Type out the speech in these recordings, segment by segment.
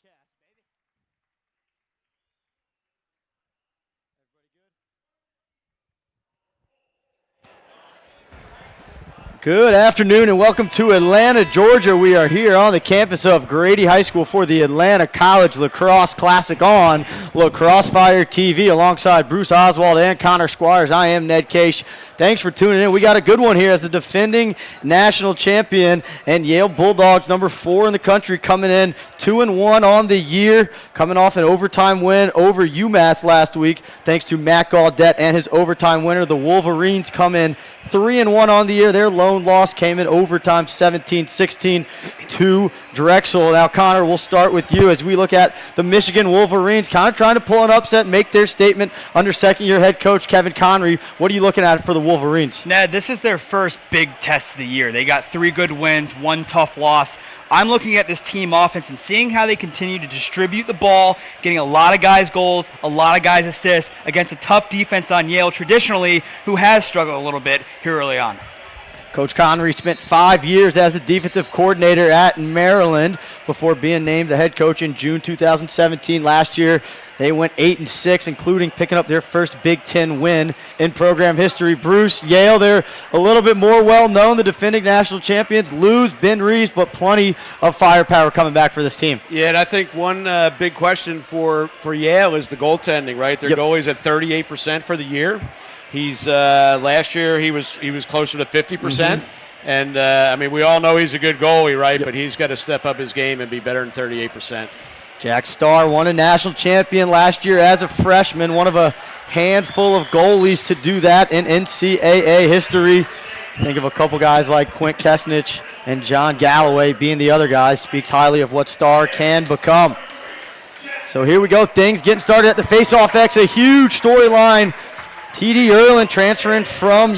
broadcast, baby. Everybody good? Good afternoon and welcome to Atlanta, Georgia. We are here on the campus of Grady High School for the Atlanta College Lacrosse Classic on Lacrosse Fire TV alongside Bruce Oswald and Connor Squires. I am Ned Case. Thanks for tuning in. We got a good one here as the defending national champion and Yale Bulldogs, number 4 in the country, coming in 2-1 on the year, coming off an overtime win over UMass last week thanks to Mack Gaudet and his overtime winner. The Wolverines come in 3-1 on the year. Their lone loss came in overtime 17-16 to Drexel. Now, Connor, we'll start with you as we look at the Michigan Wolverines kind of trying to pull an upset and make their statement under second-year head coach Kevin Connery. What are you looking at for the Wolverines? Ned, this is their first big test of the year. They got 3 good wins, 1 tough loss. I'm looking at this team offense and seeing how they continue to distribute the ball, getting a lot of guys goals, a lot of guys assists against a tough defense on Yale traditionally, who has struggled a little bit here early on. Coach Connery spent 5 years as the defensive coordinator at Maryland before being named the head coach in June 2017. Last year, they went 8-6, including picking up their first Big Ten win in program history. Bruce, Yale, they're a little bit more well-known, the defending national champions. Lose Ben Reeves, but plenty of firepower coming back for this team. Yeah, and I think one big question for Yale is the goaltending, right? Their goalie's at 38% for the year. He's last year he was closer to 50%, and I mean we all know he's a good goalie, right? But he's got to step up his game and be better than 38%. Jack Starr won a national champion last year as a freshman, one of a handful of goalies to do that in NCAA history. Think of a couple guys like Quint Kesnich and John Galloway being the other guys. Speaks highly of what Starr can become. So here we go, things getting started at the face-off X, a huge storyline. T.D. Erlin transferring from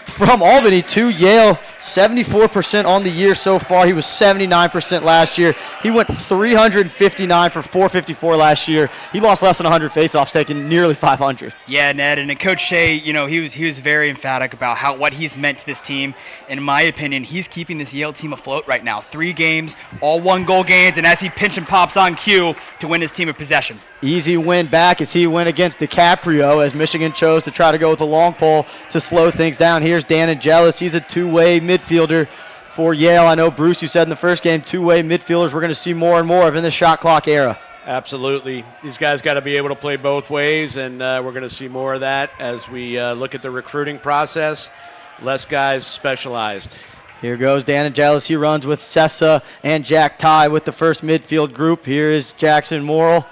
from Albany to Yale, 74% on the year so far. He was 79% last year. He went 359 for 454 last year. He lost less than 100 faceoffs, taking nearly 500. Yeah, Ned, and Coach Shea, he was very emphatic about what he's meant to this team. In my opinion, he's keeping this Yale team afloat right now. 3 games, all 1-goal games, and as he pinch and pops on cue to win his team a possession. Easy win back as he went against DiCaprio as Michigan chose to try to go with a long pole to slow things down. Here's Dan Angelis. He's a 2-way midfielder for Yale. I know, Bruce, you said in the first game, 2-way midfielders we're going to see more and more of in the shot clock era. Absolutely. These guys got to be able to play both ways, and we're going to see more of that as we look at the recruiting process. Less guys specialized. Here goes Dan Angelis. He runs with Sessa and Jack Ty with the first midfield group. Here is Jackson Morrill.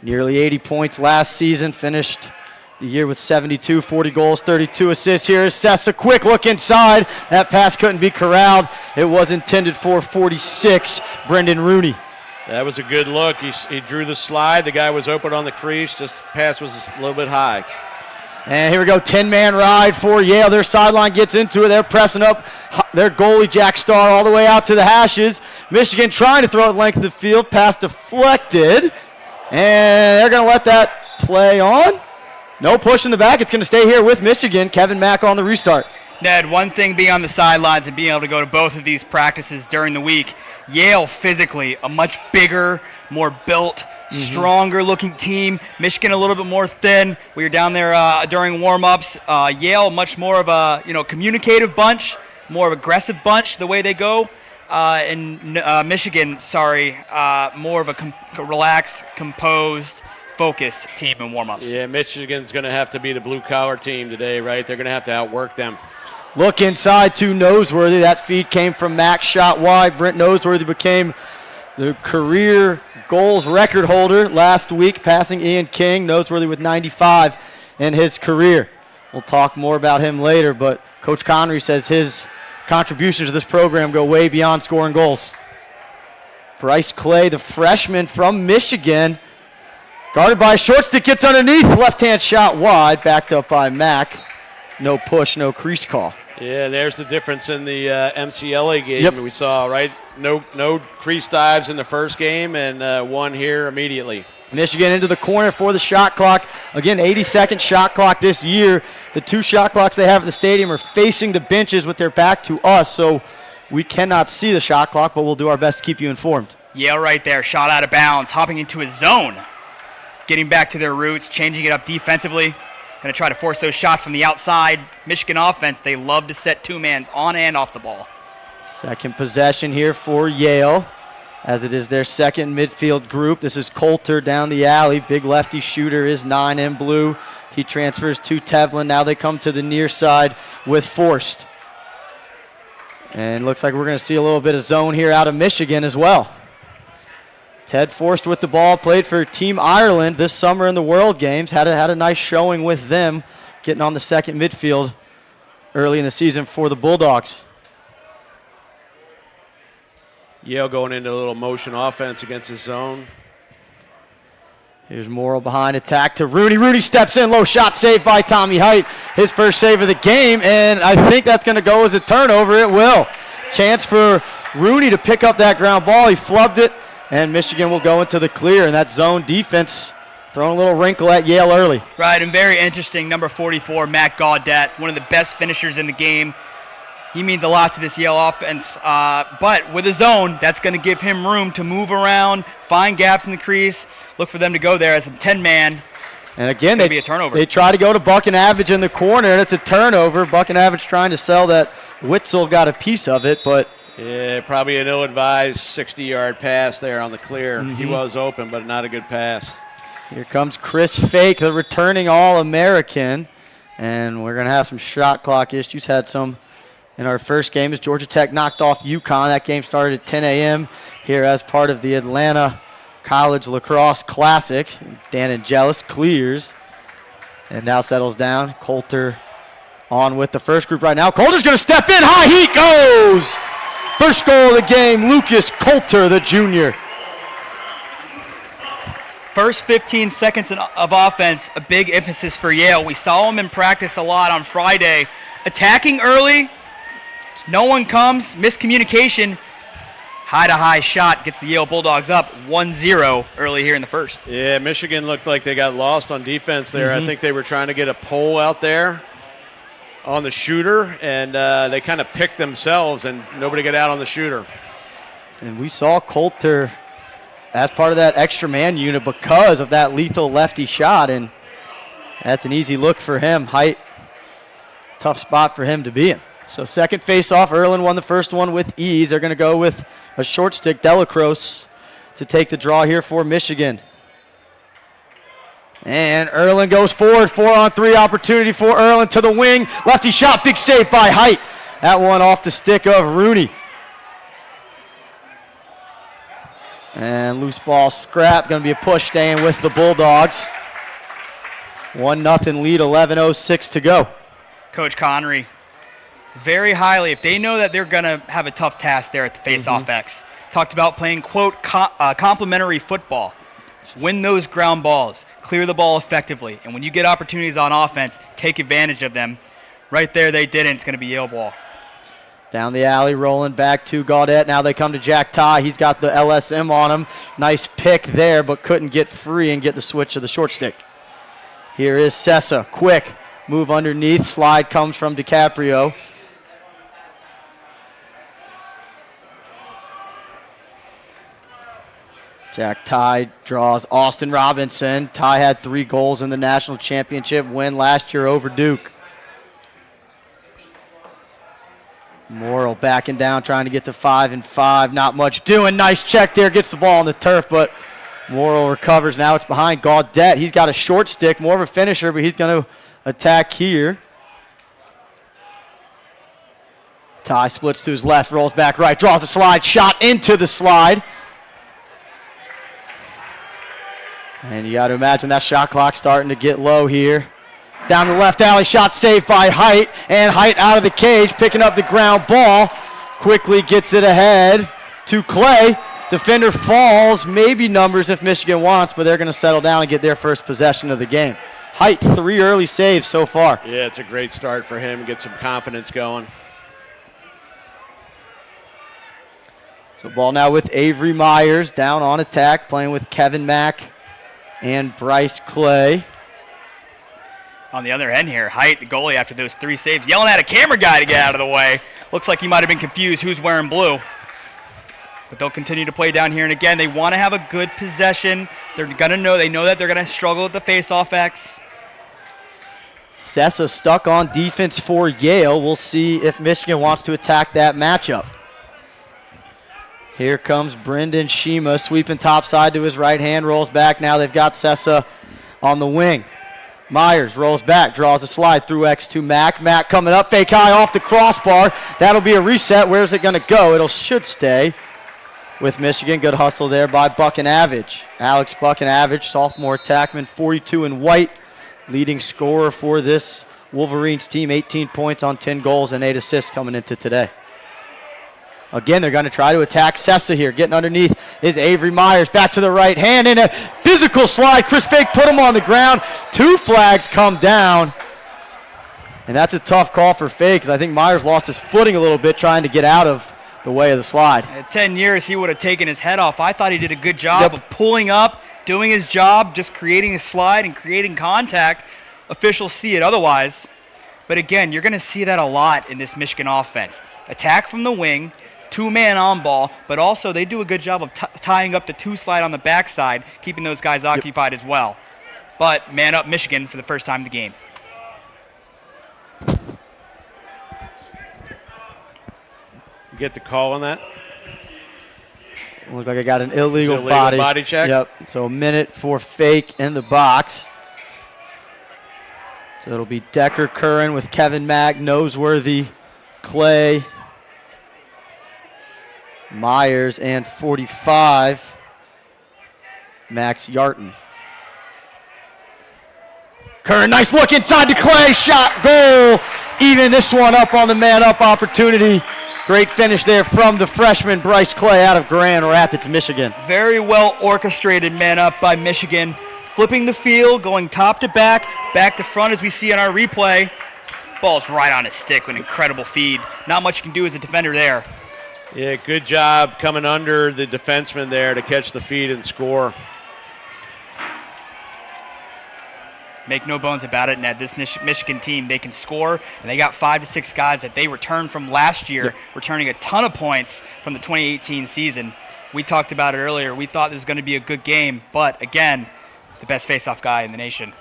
Nearly 80 points last season, finished the year with 72, 40 goals, 32 assists. Here is Sessa, quick look inside. That pass couldn't be corralled. It was intended for 46, Brendan Rooney. That was a good look. He drew the slide. The guy was open on the crease. Just the pass was a little bit high. And here we go, 10-man ride for Yale. Their sideline gets into it. They're pressing up their goalie, Jack Starr, all the way out to the hashes. Michigan trying to throw it length of the field. Pass deflected. And they're going to let that play on. No push in the back. It's going to stay here with Michigan. Kevin Mack on the restart. Ned, one thing being on the sidelines and being able to go to both of these practices during the week, Yale physically a much bigger, more built, stronger-looking team. Michigan a little bit more thin. We were down there during warm-ups. Yale much more of a communicative bunch, more of aggressive bunch the way they go. And Michigan, more of a relaxed, composed, focused team in warm-ups. Yeah, Michigan's going to have to be the blue-collar team today, right? They're going to have to outwork them. Look inside to Noseworthy. That feed came from Mack, shot wide. Brent Noseworthy became the career goals record holder last week, passing Ian King. Noseworthy with 95 in his career. We'll talk more about him later, but Coach Connery says his contributions to this program go way beyond scoring goals. Bryce Clay, the freshman from Michigan, guarded by a short stick, gets underneath. Left-hand shot wide, backed up by Mack. No push, no crease call. Yeah, there's the difference in the MCLA game we saw, right? No crease dives in the first game and one here immediately. Michigan into the corner for the shot clock. Again, 80-second shot clock this year. The 2 shot clocks they have at the stadium are facing the benches with their back to us. So We cannot see the shot clock, but we'll do our best to keep you informed. Yale right there, shot out of bounds, hopping into his zone. Getting back to their roots, changing it up defensively. Going to try to force those shots from the outside. Michigan offense, they love to set two-mans on and off the ball. Second possession here for Yale, as it is their second midfield group. This is Coulter down the alley. Big lefty shooter is 9 in blue. He transfers to Tevlin. Now they come to the near side with Forst. And looks like we're going to see a little bit of zone here out of Michigan as well. Ted Forst with the ball, played for Team Ireland this summer in the World Games. Had a nice showing with them, getting on the second midfield early in the season for the Bulldogs. Yale going into a little motion offense against his zone. Here's Morrill behind, attack to Rooney. Rooney steps in, low shot saved by Tommy Height. His first save of the game, and I think that's going to go as a turnover. It will. Chance for Rooney to pick up that ground ball. He flubbed it, and Michigan will go into the clear, and that zone defense throwing a little wrinkle at Yale early. Right, and very interesting, number 44, Mack Gaudet, one of the best finishers in the game. He means a lot to this Yale offense, but with a zone, that's going to give him room to move around, find gaps in the crease, look for them to go there as a 10-man. And again, be a turnover. They try to go to Buckenavage in the corner, and it's a turnover. Buckenavage trying to sell that Witzel got a piece of it, but yeah, probably an ill-advised 60-yard pass there on the clear. He was open, but not a good pass. Here comes Chris Fake, the returning All-American, and we're going to have some shot clock issues. Had some in our first game as Georgia Tech knocked off UConn. That game started at 10 a.m. here as part of the Atlanta College Lacrosse Classic. Dan Angelis clears and now settles down. Coulter on with the first group right now. Coulter's going to step in. High heat goes. First goal of the game, Lucas Coulter, the junior. First 15 seconds of offense, a big emphasis for Yale. We saw him in practice a lot on Friday. Attacking early, no one comes, miscommunication. High-to-high shot gets the Yale Bulldogs up 1-0 early here in the first. Yeah, Michigan looked like they got lost on defense there. I think they were trying to get a pole out there on the shooter, and they kind of picked themselves, and nobody got out on the shooter. And we saw Coulter as part of that extra man unit because of that lethal lefty shot, and that's an easy look for him. Height, tough spot for him to be in. So second face-off, Erlin won the first one with ease. They're going to go with a short stick, Delacroce, to take the draw here for Michigan. And Erlin goes forward, 4-on-3 opportunity for Erlin to the wing. Lefty shot, big save by Height. That one off the stick of Rooney. And loose ball scrap, going to be a push staying with the Bulldogs. 1-0 lead, 11:06 to go. Coach Connery, very highly, if they know that they're going to have a tough task there at the face-off X. Talked about playing, quote, complementary football. Win those ground balls. Clear the ball effectively. And when you get opportunities on offense, take advantage of them. Right there, they didn't. It's going to be Yale ball. Down the alley, rolling back to Gaudet. Now they come to Jack Ty. He's got the LSM on him. Nice pick there, but couldn't get free and get the switch to the short stick. Here is Sessa. Quick move underneath. Slide comes from DiCaprio. Jack Ty draws Austin Robinson. Ty had 3 goals in the national championship win last year over Duke. Morrill backing down, trying to get to 5-5. Not much doing. Nice check there. Gets the ball on the turf, but Morrill recovers. Now it's behind Gaudet. He's got a short stick, more of a finisher, but he's going to attack here. Ty splits to his left, rolls back right, draws a slide, shot into the slide. And you got to imagine that shot clock starting to get low here. Down the left alley, shot saved by Height, and Height out of the cage, picking up the ground ball. Quickly gets it ahead to Clay. Defender falls, maybe numbers if Michigan wants, but they're going to settle down and get their first possession of the game. Height, 3 early saves so far. Yeah, it's a great start for him, get some confidence going. So ball now with Avery Myers, down on attack, playing with Kevin Mack and Bryce Clay. On the other end here, Height, the goalie, after those 3 saves, yelling at a camera guy to get out of the way. Looks like he might have been confused who's wearing blue. But they'll continue to play down here. And again, they want to have a good possession. They're going to know, they know that they're going to struggle with the face-off X. Sessa stuck on defense for Yale. We'll see if Michigan wants to attack that matchup. Here comes Brendan Shima, sweeping topside to his right hand, rolls back. Now they've got Sessa on the wing. Myers rolls back, draws a slide through X to Mack. Mack coming up, fake high off the crossbar. That'll be a reset. Where's it going to go? It should stay with Michigan. Good hustle there by Buckenavage. Alex Buckenavage, sophomore attackman, 42 in white, leading scorer for this Wolverines team. 18 points on 10 goals and 8 assists coming into today. Again, they're going to try to attack Sessa here. Getting underneath is Avery Myers. Back to the right hand in a physical slide. Chris Fake put him on the ground. 2 flags come down. And that's a tough call for Fake because I think Myers lost his footing a little bit trying to get out of the way of the slide. At 10 years, he would have taken his head off. I thought he did a good job of pulling up, doing his job, just creating a slide and creating contact. Officials see it otherwise. But again, you're going to see that a lot in this Michigan offense. Attack from the wing. 2-man on ball, but also they do a good job of tying up the 2 slide on the backside, keeping those guys occupied as well. But man up Michigan for the first time in the game. You get the call on that? Looks like I got an illegal body check. Yep. So a minute for Fake in the box. So it'll be Decker Curran with Kevin Mack, Noseworthy, Clay, Myers, and 45, Max Yarton. Curran, nice look inside to Clay, shot, goal. Even this one up on the man-up opportunity. Great finish there from the freshman Bryce Clay out of Grand Rapids, Michigan. Very well orchestrated man-up by Michigan. Flipping the field, going top to back to front as we see on our replay. Ball's right on his stick with an incredible feed. Not much you can do as a defender there. Yeah, good job coming under the defenseman there to catch the feed and score. Make no bones about it, Ned. This Michigan team, they can score, and they got 5 to 6 guys that they returned from last year, returning a ton of points from the 2018 season. We talked about it earlier. We thought this was going to be a good game, but again, the best faceoff guy in the nation.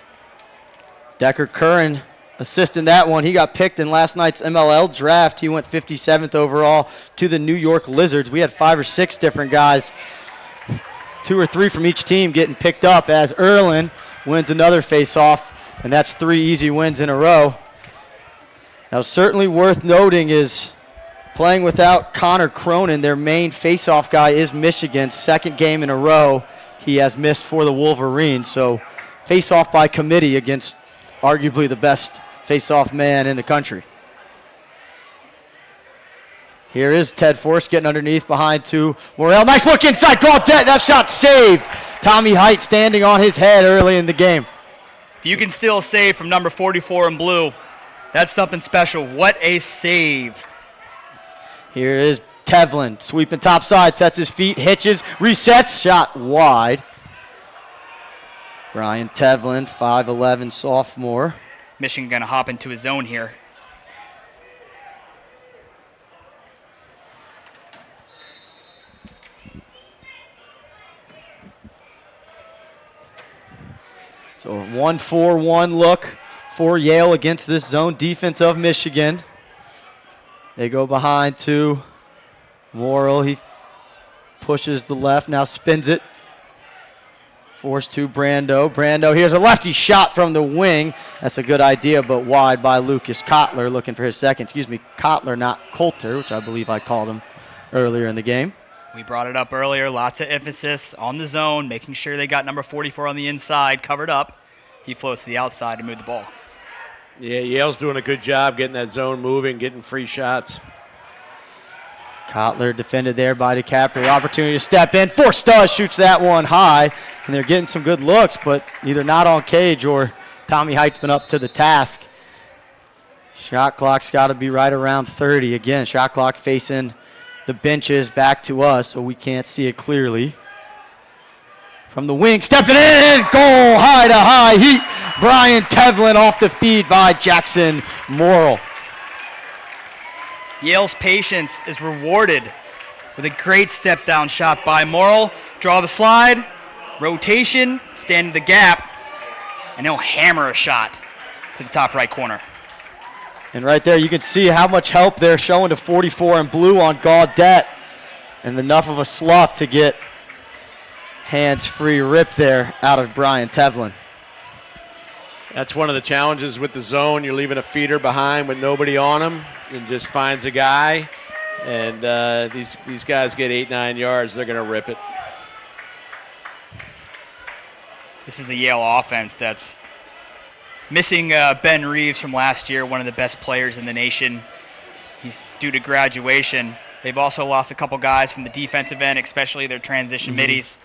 Decker Curran assisting that one. He got picked in last night's MLL draft. He went 57th overall to the New York Lizards. We had 5 or 6 different guys, 2 or 3 from each team getting picked up as Erlin wins another face-off, and that's 3 easy wins in a row. Now, certainly worth noting is playing without Connor Cronin, their main face-off guy, is Michigan's 2nd game in a row he has missed for the Wolverines. So face-off by committee against arguably the best face-off man in the country. Here is Ted Force getting underneath behind to Morrill. Nice look inside, Gaudet. That shot saved. Tommy Height standing on his head early in the game. If you can still save from number 44 in blue, that's something special. What a save. Here is Tevlin sweeping topside, sets his feet, hitches, resets, shot wide. Brian Tevlin, 5'11", sophomore. Michigan going to hop into his zone here. So a 1-4-1 look for Yale against this zone defense of Michigan. They go behind to Morrill. He pushes the left, now spins it. Forced to Brando. Brando, here's a lefty shot from the wing. That's a good idea, but wide by Lucas Kotler, looking for his second. Excuse me, Kotler, not Coulter, which I believe I called him earlier in the game. We brought it up earlier. Lots of emphasis on the zone, making sure they got number 44 on the inside, covered up. He floats to the outside to move the ball. Yeah, Yale's doing a good job getting that zone moving, getting free shots. Kotler defended there by DiCaprio. Opportunity to step in. Force does, shoots that one high. And they're getting some good looks, but either not on cage or Tommy Height's been up to the task. Shot clock's got to be right around 30. Again, shot clock facing the benches back to us, so we can't see it clearly. From the wing, stepping in, goal, high to high, heat Brian Tevlin off the feed by Jackson Morrill. Yale's patience is rewarded with a great step down shot by Morrill. Draw the slide, rotation, stand in the gap, and he'll hammer a shot to the top right corner. And right there you can see how much help they're showing to 44 in blue on Gaudet. And enough of a slough to get hands-free rip there out of Brian Tevlin. That's one of the challenges with the zone. You're leaving a feeder behind with nobody on him and just finds a guy. And these guys get 8-9 yards. They're going to rip it. This is a Yale offense that's missing Ben Reeves from last year, one of the best players in the nation due to graduation. They've also lost a couple guys from the defensive end, especially their transition middies.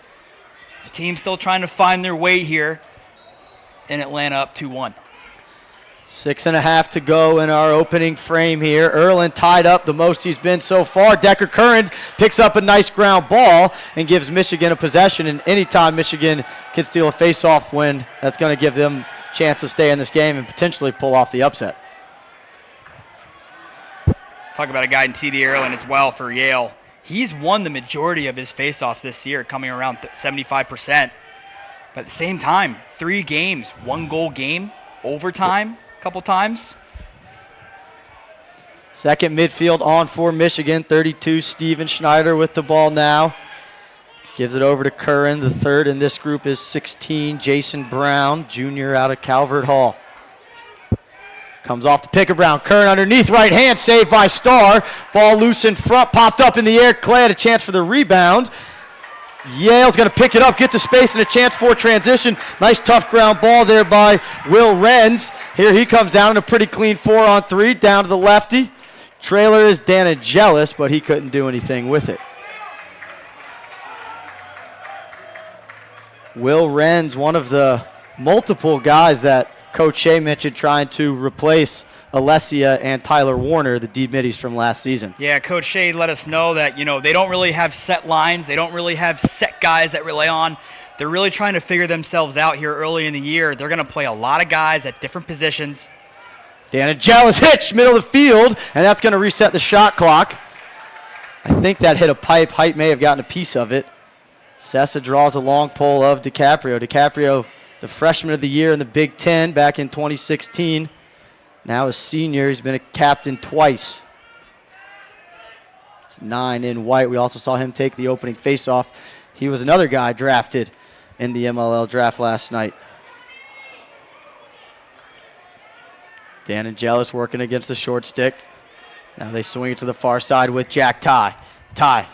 The team's still trying to find their way here in Atlanta, up 2-1. 6.5 to go in our opening frame here. Erlin tied up the most he's been so far. Decker Curran picks up a nice ground ball and gives Michigan a possession. And anytime Michigan can steal a face-off win, that's going to give them a chance to stay in this game and potentially pull off the upset. Talk about a guy in T.D. Erlin as well for Yale. He's won the majority of his face-offs this year, coming around 75%. But at the same time, 3 games, 1-goal game, overtime a couple times. Second midfield on for Michigan. 32, Steven Schneider with the ball now. Gives it over to Curran. The third in this group is 16, Jason Brown, junior out of Calvert Hall. Comes off the pick of Brown. Curran underneath, right hand, saved by Starr. Ball loose in front, popped up in the air. Clay had a chance for the rebound. Yale's going to pick it up, get to space, and a chance for transition. Nice tough ground ball there by Will Renz. Here he comes down in a pretty clean 4-on-3, down to the lefty. Trailer is Danagelis, but he couldn't do anything with it. Will Renz, one of the multiple guys that Coach Shea mentioned trying to replace Alessia and Tyler Warner, the D middies from last season. Yeah, Coach Shea let us know that, they don't really have set lines. They don't really have set guys that rely on. They're really trying to figure themselves out here early in the year. They're going to play a lot of guys at different positions. Danagelis hitch, middle of the field, and that's going to reset the shot clock. I think that hit a pipe. Height may have gotten a piece of it. Sessa draws a long pole of DiCaprio. DiCaprio, the freshman of the year in the Big Ten back in 2016. Now a senior. He's been a captain twice. It's 9 in white. We also saw him take the opening faceoff. He was another guy drafted in the MLL draft last night. Danagelis working against the short stick. Now they swing it to the far side with Jack Ty. Ty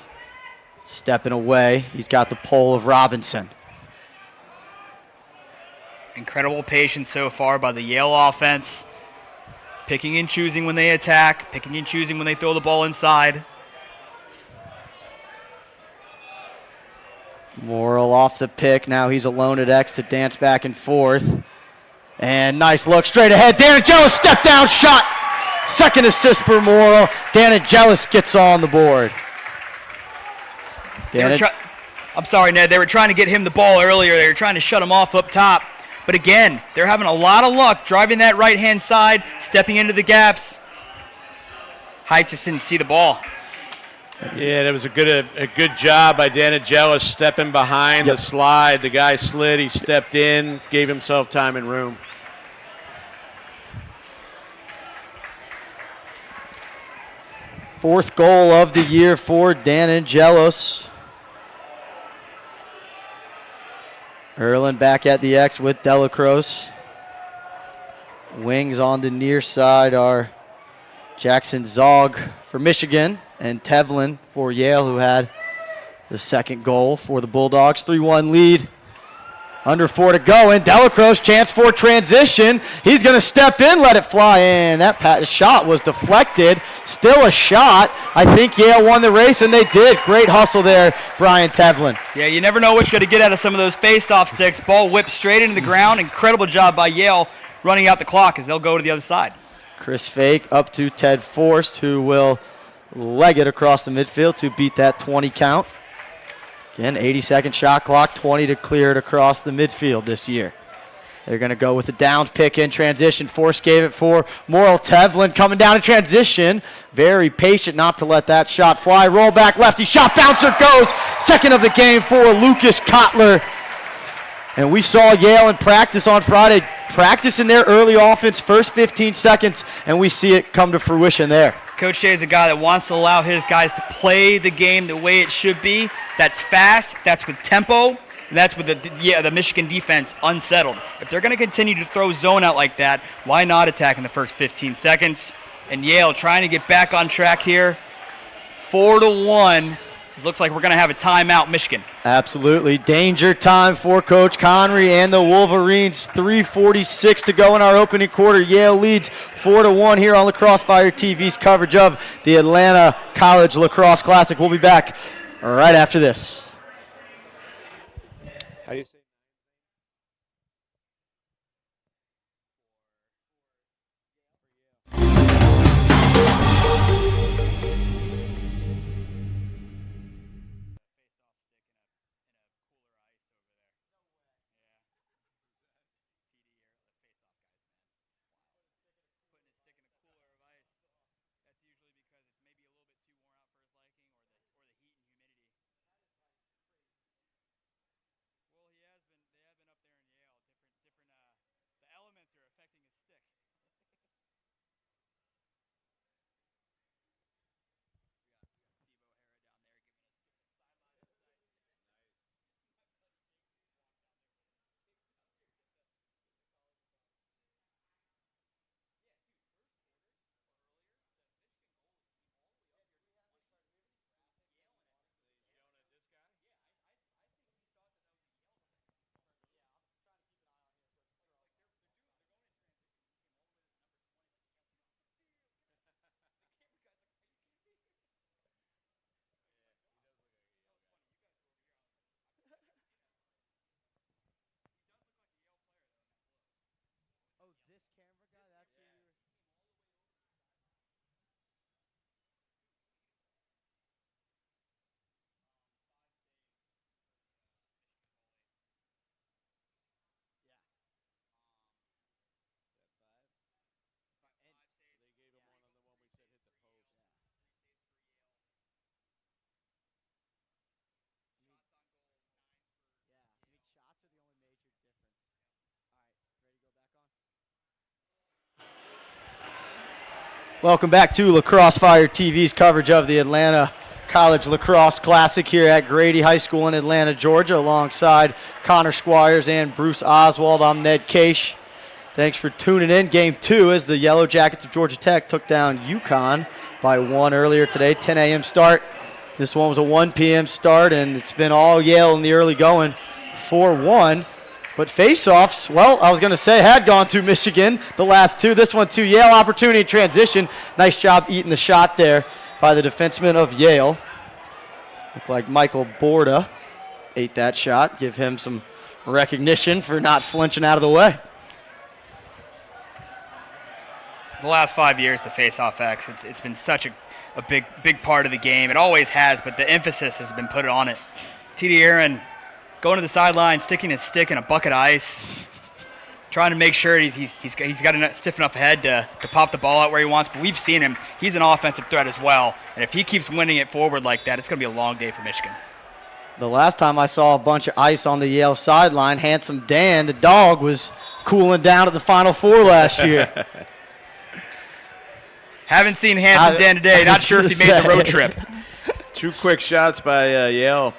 stepping away. He's got the pole of Robinson. Incredible patience so far by the Yale offense. Picking and choosing when they attack, picking and choosing when they throw the ball inside. Morrill off the pick. Now he's alone at X to dance back and forth. And nice look straight ahead. Danagelis step down shot. Second assist for Morrill. Danagelis gets on the board. I'm sorry, Ned. They were trying to get him the ball earlier. They were trying to shut him off up top. But again, they're having a lot of luck driving that right-hand side, stepping into the gaps. Height just didn't see the ball. Yeah, that was a good job by Danagelis stepping behind the slide. The guy slid, he stepped in, gave himself time and room. Fourth goal of the year for Danagelis. Erlin back at the X with Delacroce. Wings on the near side are Jackson Zog for Michigan and Tevlin for Yale, who had the second goal for the Bulldogs. 3-1 lead. Under 4 to go, and Delacroce chance for transition. He's going to step in, let it fly in. That shot was deflected. Still a shot. I think Yale won the race, and they did. Great hustle there, Brian Tevlin. Yeah, you never know what you're going to get out of some of those face-off sticks. Ball whipped straight into the ground. Incredible job by Yale running out the clock as they'll go to the other side. Chris Fake up to Ted Forst, who will leg it across the midfield to beat that 20 count. Again, 80-second shot clock, 20 to clear it across the midfield this year. They're going to go with the downs pick in transition. Force gave it for Morrill. Tevlin coming down in transition. Very patient not to let that shot fly. Roll back lefty. Shot bouncer goes. Second of the game for Lucas Kotler. And we saw Yale in practice on Friday, practicing their early offense, first 15 seconds, and we see it come to fruition there. Coach Shea is a guy that wants to allow his guys to play the game the way it should be. That's fast, that's with tempo, and that's with the Michigan defense unsettled. If they're going to continue to throw zone out like that, why not attack in the first 15 seconds? And Yale trying to get back on track here. 4-1. It looks like we're going to have a timeout, Michigan. Absolutely. Danger time for Coach Connery and the Wolverines. 3:46 to go in our opening quarter. Yale leads 4-1 here on Lacrosse Fire TV's coverage of the Atlanta College Lacrosse Classic. We'll be back right after this. How do you say? Welcome back to Lacrosse Fire TV's coverage of the Atlanta College Lacrosse Classic here at Grady High School in Atlanta, Georgia, alongside Connor Squires and Bruce Oswald. I'm Ned Case. Thanks for tuning in. Game 2 as the Yellow Jackets of Georgia Tech took down UConn by 1 earlier today, 10 a.m. start. This one was a 1 p.m. start, and it's been all Yale in the early going, 4-1. But face-offs, well, I was going to say had gone to Michigan, the last two. This one to Yale, opportunity transition. Nice job eating the shot there by the defenseman of Yale. Looked like Michael Borda ate that shot. Give him some recognition for not flinching out of the way. The last 5 years, the face-off X, it's been such a big part of the game. It always has, but the emphasis has been put on it. T.D. Aaron going to the sideline, sticking his stick in a bucket of ice, trying to make sure he's got a stiff enough head to pop the ball out where he wants. But we've seen him. He's an offensive threat as well. And if he keeps winning it forward like that, it's going to be a long day for Michigan. The last time I saw a bunch of ice on the Yale sideline, Handsome Dan, the dog, was cooling down at the Final Four last year. Haven't seen Handsome Dan today. Not sure if he made the road trip. 2 quick shots by Yale,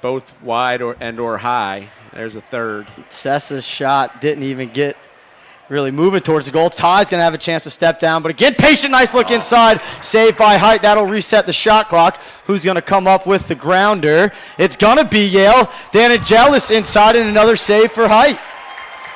both wide or high. There's a third. Sessa's shot didn't even get really moving towards the goal. Ty's going to have a chance to step down, but again, patient, nice look inside. Saved by Height. That'll reset the shot clock. Who's going to come up with the grounder? It's going to be Yale. Danigelis inside and another save for Height.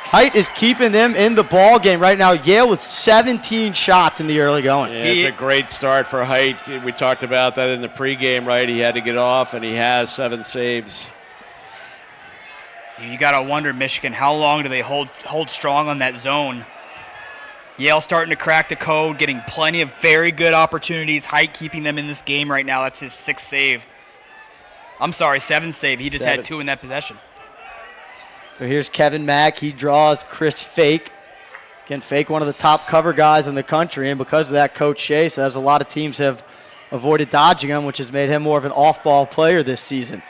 Height is keeping them in the ball game right now. Yale with 17 shots in the early going. Yeah, it's a great start for Height. We talked about that in the pregame, right? He had to get off, and he has 7 saves. You got to wonder, Michigan, how long do they hold strong on that zone? Yale starting to crack the code, getting plenty of very good opportunities. Height keeping them in this game right now. That's his 6th save. I'm sorry, 7th save. He just had 2 in that possession. So here's Kevin Mack. He draws Chris Fake. Again, Fake, one of the top cover guys in the country, and because of that, Coach Shea says a lot of teams have avoided dodging him, which has made him more of an off-ball player this season.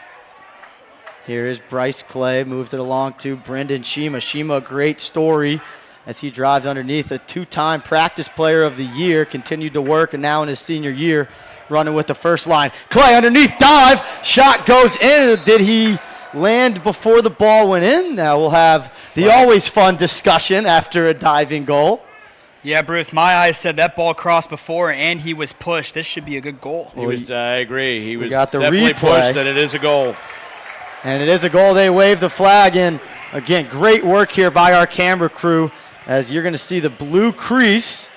Here is Bryce Clay, moves it along to Brendan Shima. Shima, a great story as he drives underneath. A two-time practice player of the year, continued to work, and now in his senior year, running with the first line. Clay underneath, dive, shot goes in. Did he land before the ball went in? Now we'll have the always fun discussion after a diving goal. Yeah, Bruce, my eyes said that ball crossed before and he was pushed. This should be a good goal. I agree. He was got the definitely replay. pushed, and it is a goal. And it is a goal. They wave the flag in. Again, great work here by our camera crew as you're going to see the blue crease.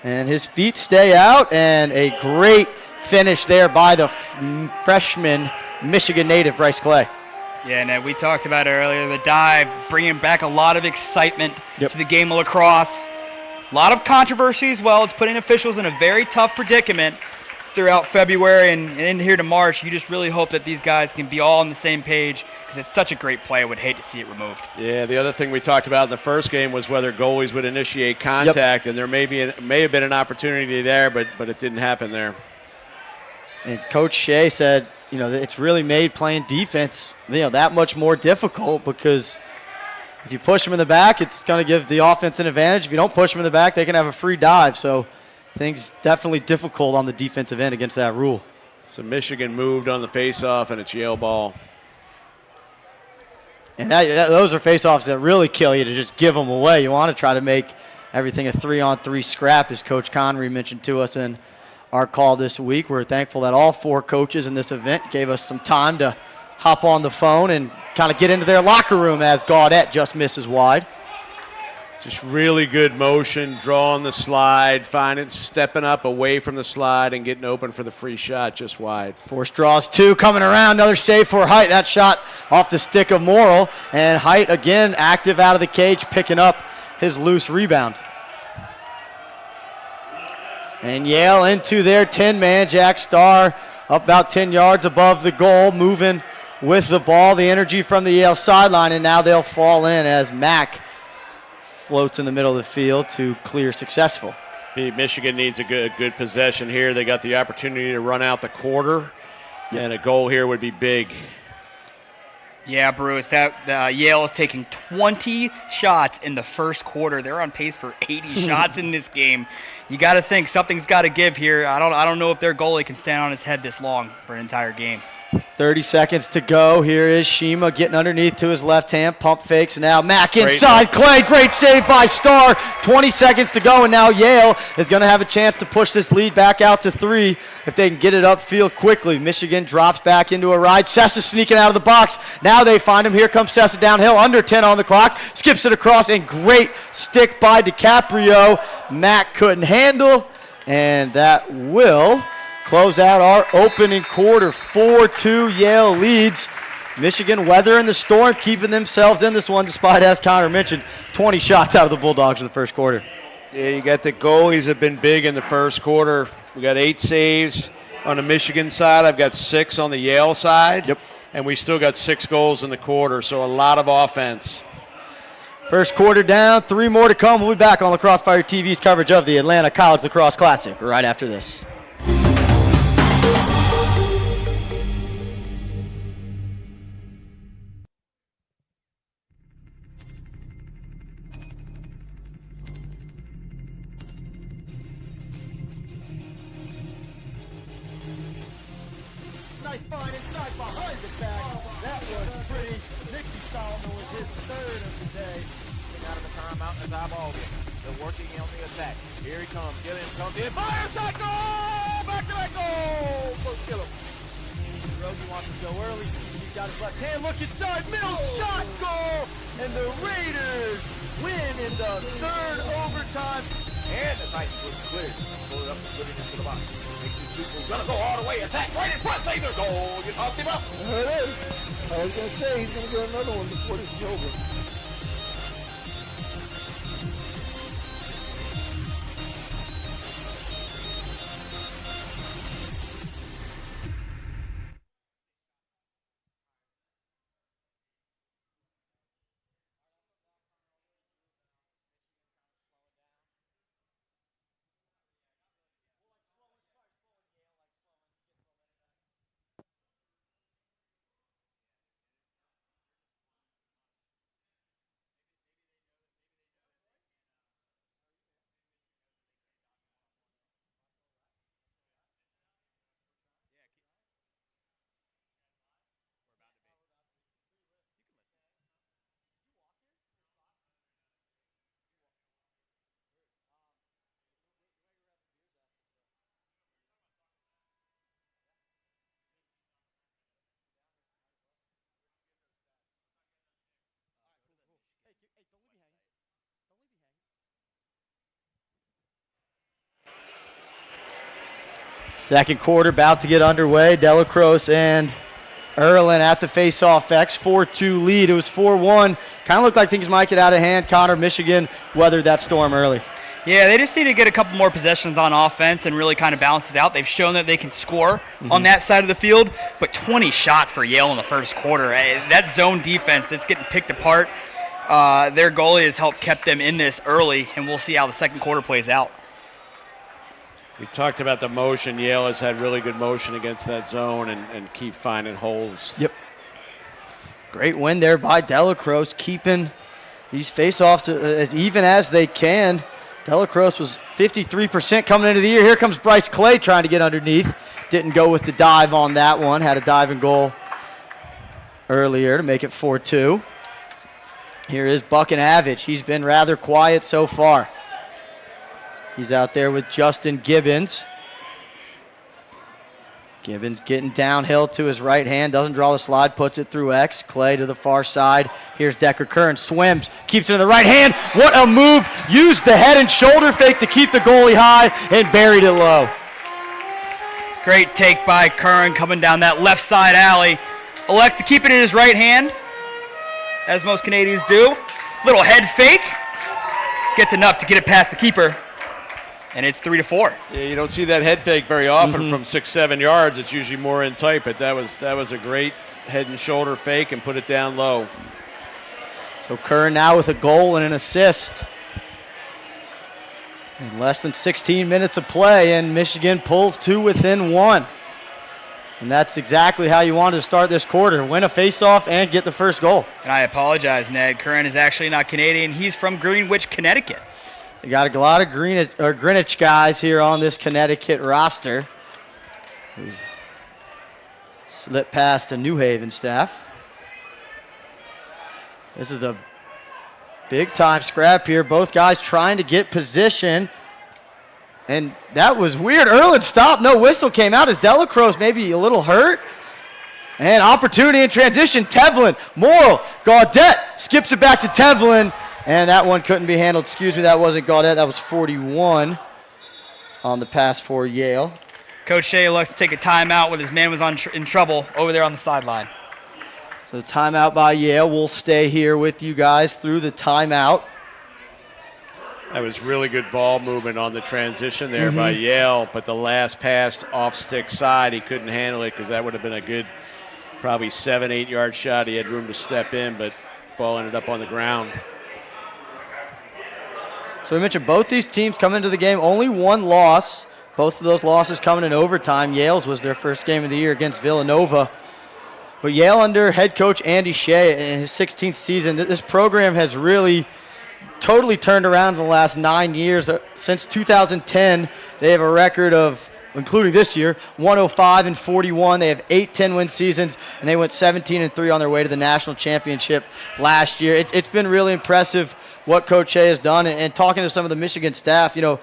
And his feet stay out, and a great finish there by the freshman Michigan native, Bryce Clay. Yeah, and we talked about it earlier, the dive, bringing back a lot of excitement to the game of lacrosse. A lot of controversy as well. It's putting officials in a very tough predicament throughout February and into here to March. You just really hope that these guys can be all on the same page because it's such a great play. I would hate to see it removed. Yeah, the other thing we talked about in the first game was whether goalies would initiate contact, and there may have been an opportunity there, but it didn't happen there. And Coach Shea said, it's really made playing defense, that much more difficult because if you push them in the back, it's going to give the offense an advantage. If you don't push them in the back, they can have a free dive. So things definitely difficult on the defensive end against that rule. So Michigan moved on the face-off, and it's Yale ball. And those are face-offs that really kill you to just give them away. You want to try to make everything a 3-on-3 scrap, as Coach Connery mentioned to us in our call this week. We're thankful that all four coaches in this event gave us some time to hop on the phone and kind of get into their locker room as Gaudet just misses wide. Just really good motion, drawing the slide, stepping up away from the slide and getting open for the free shot just wide. Force draws two, coming around, another save for Height. That shot off the stick of Morrill, and Height again active out of the cage, picking up his loose rebound. And Yale into their 10-man. Jack Starr up about 10 yards above the goal, moving with the ball. The energy from the Yale sideline, and now they'll fall in as Mack floats in the middle of the field to clear successful. Michigan needs a good possession here. They got the opportunity to run out the quarter, and a goal here would be big. Yeah, Bruce, Yale is taking 20 shots in the first quarter. They're on pace for 80 shots in this game. You got to think something's got to give here. I don't know if their goalie can stand on his head this long for an entire game. 30 seconds to go. Here is Shima getting underneath to his left hand. Pump fakes. Now Mack inside. Clay, great save by Starr. 20 seconds to go, and now Yale is going to have a chance to push this lead back out to 3 if they can get it upfield quickly. Michigan drops back into a ride. Sessa sneaking out of the box. Now they find him. Here comes Sessa downhill. Under 10 on the clock. Skips it across, and great stick by DiCaprio. Mack couldn't handle, and that will close out our opening quarter. 4-2 Yale leads. Michigan weathering the storm, keeping themselves in this one despite, as Connor mentioned, 20 shots out of the Bulldogs in the first quarter. Yeah, you got the goalies have been big in the first quarter. We got 8 saves on the Michigan side. I've got 6 on the Yale side. Yep. And we still got 6 goals in the quarter, so a lot of offense. First quarter down, 3 more to come. We'll be back on Lacrosse Fire TV's coverage of the Atlanta College Lacrosse Classic right after this. Nice find inside behind the back. That was pretty. Nicky Solomon was his 3rd of the day. Out of the timeout as eyeball it. They're working on the attack. Here he comes. Gilliam comes in. Fires that goal! Back to that goal! Close Gilliam. Rosie wants to go early. He's got his left hand. Look inside. Middle shot goal. And the Raiders win in the 3rd overtime. And the Titans was cleared. Pull it up and put it into the box. Makes these people gonna go all the way. Attack right in front. Save their goal. You talked him up. There it is. I was going to say he's going to get another one before this is over. Second quarter about to get underway. Delacrosse and Erlin at the face-off X, 4-2 lead. It was 4-1. Kind of looked like things might get out of hand. Connor, Michigan weathered that storm early. Yeah, they just need to get a couple more possessions on offense and really kind of balance it out. They've shown that they can score on that side of the field, but 20 shots for Yale in the first quarter. That zone defense that's getting picked apart, their goalie has helped kept them in this early, and we'll see how the second quarter plays out. We talked about the motion. Yale has had really good motion against that zone and keep finding holes. Yep. Great win there by Delacrosse, keeping these face-offs as even as they can. Delacrosse was 53% coming into the year. Here comes Bryce Clay trying to get underneath. Didn't go with the dive on that one. Had a diving goal earlier to make it 4-2. Here is Buckin Avage. He's been rather quiet so far. He's out there with Justin Gibbons. Gibbons getting downhill to his right hand, doesn't draw the slide, puts it through X. Clay to the far side. Here's Decker Curran, swims, keeps it in the right hand. What a move. Used the head and shoulder fake to keep the goalie high and buried it low. Great take by Curran coming down that left side alley. Elects to keep it in his right hand, as most Canadians do. Little head fake. Gets enough to get it past the keeper. And it's 3-4. Yeah, you don't see that head fake very often from 6-7 yards. It's usually more in tight, but that was a great head and shoulder fake and put it down low. So Curran now with a goal and an assist. In less than 16 minutes of play, and Michigan pulls two within one. And that's exactly how you wanted to start this quarter. Win a faceoff and get the first goal. And I apologize, Ned. Curran is actually not Canadian. He's from Greenwich, Connecticut. We got a lot of Greenwich guys here on this Connecticut roster. Slip past the New Haven staff. This is a big-time scrap here. Both guys trying to get position. And that was weird. Erlin stopped. No whistle came out as Delacrosse maybe a little hurt. And opportunity in transition. Tevlin, Morrill, Gaudet skips it back to Tevlin. And that one couldn't be handled. Excuse me, that wasn't Gaudet. That was 41 on the pass for Yale. Coach Shea looks to take a timeout when his man was in trouble over there on the sideline. So timeout by Yale. We'll stay here with you guys through the timeout. That was really good ball movement on the transition there by Yale, but the last pass off stick side, he couldn't handle it because that would have been a good probably 7-8 yard shot. He had room to step in, but ball ended up on the ground. So we mentioned both these teams come into the game, only one loss. Both of those losses coming in overtime. Yale's was their first game of the year against Villanova. But Yale under head coach Andy Shea in his 16th season, this program has really totally turned around in the last 9 years. Since 2010, they have a record of, including this year, 105-41. They have 8 10-win seasons, and they went 17-3 on their way to the national championship last year. It's been really impressive what Coach Shea has done, and talking to some of the Michigan staff, you know,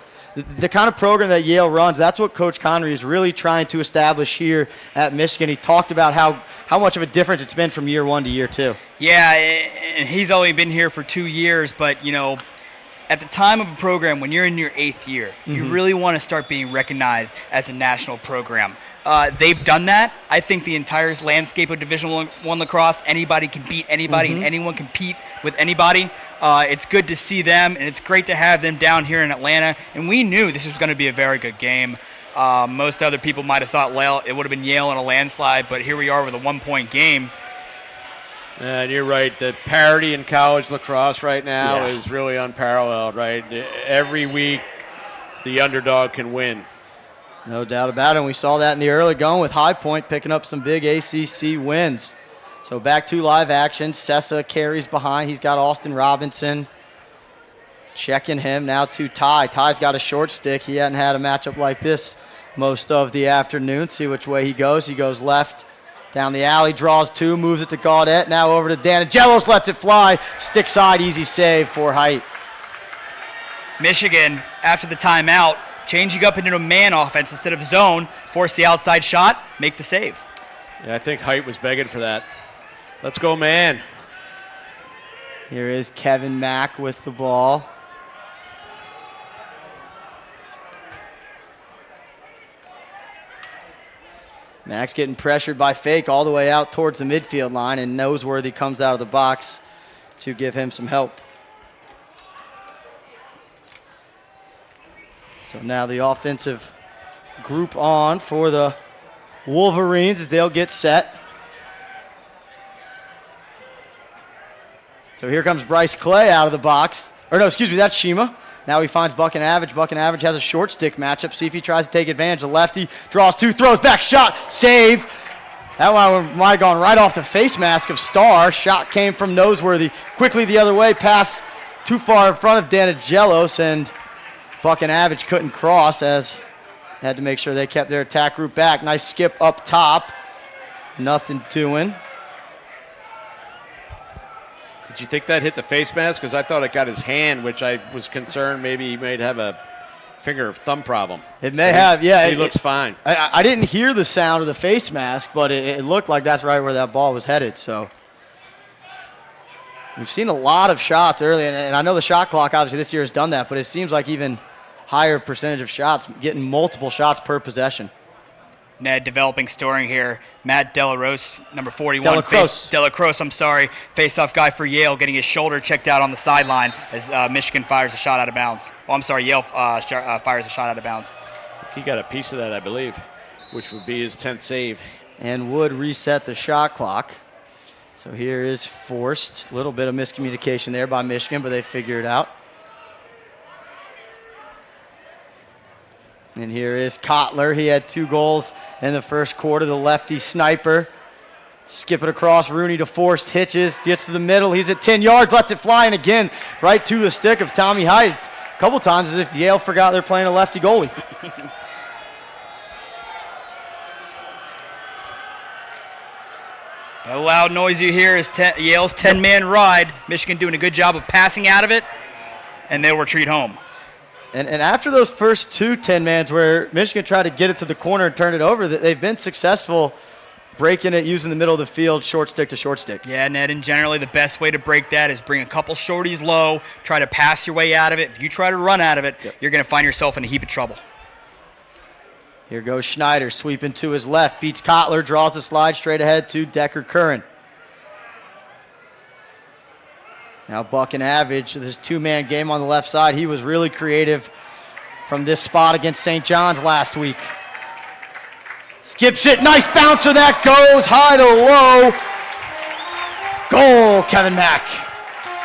the kind of program that Yale runs, that's what Coach Connery is really trying to establish here at Michigan. He talked about how much of a difference it's been from year one to year two. Yeah, and he's only been here for 2 years, but, you know, at the time of a program, when you're in your 8th year, you really want to start being recognized as a national program. They've done that. I think the entire landscape of Division I lacrosse, anybody can beat anybody and anyone compete with anybody. It's good to see them, and it's great to have them down here in Atlanta. And we knew this was going to be a very good game. Most other people might have thought it would have been Yale in a landslide, but here we are with a 1-point game. And you're right. The parity in college lacrosse right now is really unparalleled, right? Every week, the underdog can win. No doubt about it. And we saw that in the early going with High Point picking up some big ACC wins. So back to live action. Sessa carries behind. He's got Austin Robinson checking him. Now to Ty. Ty's got a short stick. He hadn't had a matchup like this most of the afternoon. See which way he goes. He goes left. Down the alley, draws two, moves it to Gaudet. Now over to Danigelos, lets it fly. Stick side, easy save for Height. Michigan, after the timeout, changing up into a man offense instead of zone, force the outside shot, make the save. Yeah, I think Height was begging for that. Let's go, man. Here is Kevin Mack with the ball. Mack's getting pressured by Fake all the way out towards the midfield line, and Noseworthy comes out of the box to give him some help. So now the offensive group on for the Wolverines as they'll get set. So here comes Bryce Clay out of the box. Or no, excuse me, that's Shima. Now he finds Bucking Average. Bucking Average has a short stick matchup. See if he tries to take advantage. The lefty draws two, throws back, shot, save. That one might have gone right off the face mask of Starr. Shot came from Noseworthy. Quickly the other way, pass too far in front of Danigelos, and Bucking Average couldn't cross as had to make sure they kept their attack group back. Nice skip up top. Nothing doing. Did you think that hit the face mask? Because I thought it got his hand, which I was concerned maybe he might have a finger or thumb problem. It may have, yeah. He looks fine. I didn't hear the sound of the face mask, but it looked like that's right where that ball was headed. So we've seen a lot of shots early, and I know the shot clock obviously this year has done that, but it seems like even higher percentage of shots, getting multiple shots per possession. Ned developing scoring here. Matt Delacroix, number 41. Delacroix, face-off guy for Yale, getting his shoulder checked out on the sideline as Michigan fires a shot out of bounds. Oh, I'm sorry, Yale fires a shot out of bounds. He got a piece of that, I believe, which would be his 10th save. And would reset the shot clock. So here is forced. A little bit of miscommunication there by Michigan, but they figure it out. And here is Kotler. He had 2 goals in the first quarter. The lefty sniper. Skip it across. Rooney to Forrest. Hitches. Gets to the middle. He's at 10 yards. Lets it fly. And again, right to the stick of Tommy Heights. A couple times as if Yale forgot they're playing a lefty goalie. The loud noise you hear is Yale's 10-man ride. Michigan doing a good job of passing out of it, and they'll retreat home. And after those first 2 10-mans where Michigan tried to get it to the corner and turn it over, they've been successful breaking it, using the middle of the field, short stick to short stick. Yeah, Ned, and generally the best way to break that is bring a couple shorties low, try to pass your way out of it. If you try to run out of it, You're going to find yourself in a heap of trouble. Here goes Schneider, sweeping to his left, beats Kotler, draws the slide straight ahead to Decker Curran. Now Bucking Average, this 2-man game on the left side. He was really creative from this spot against St. John's last week. Skips it, nice bouncer, that goes high to low. Goal, Kevin Mack.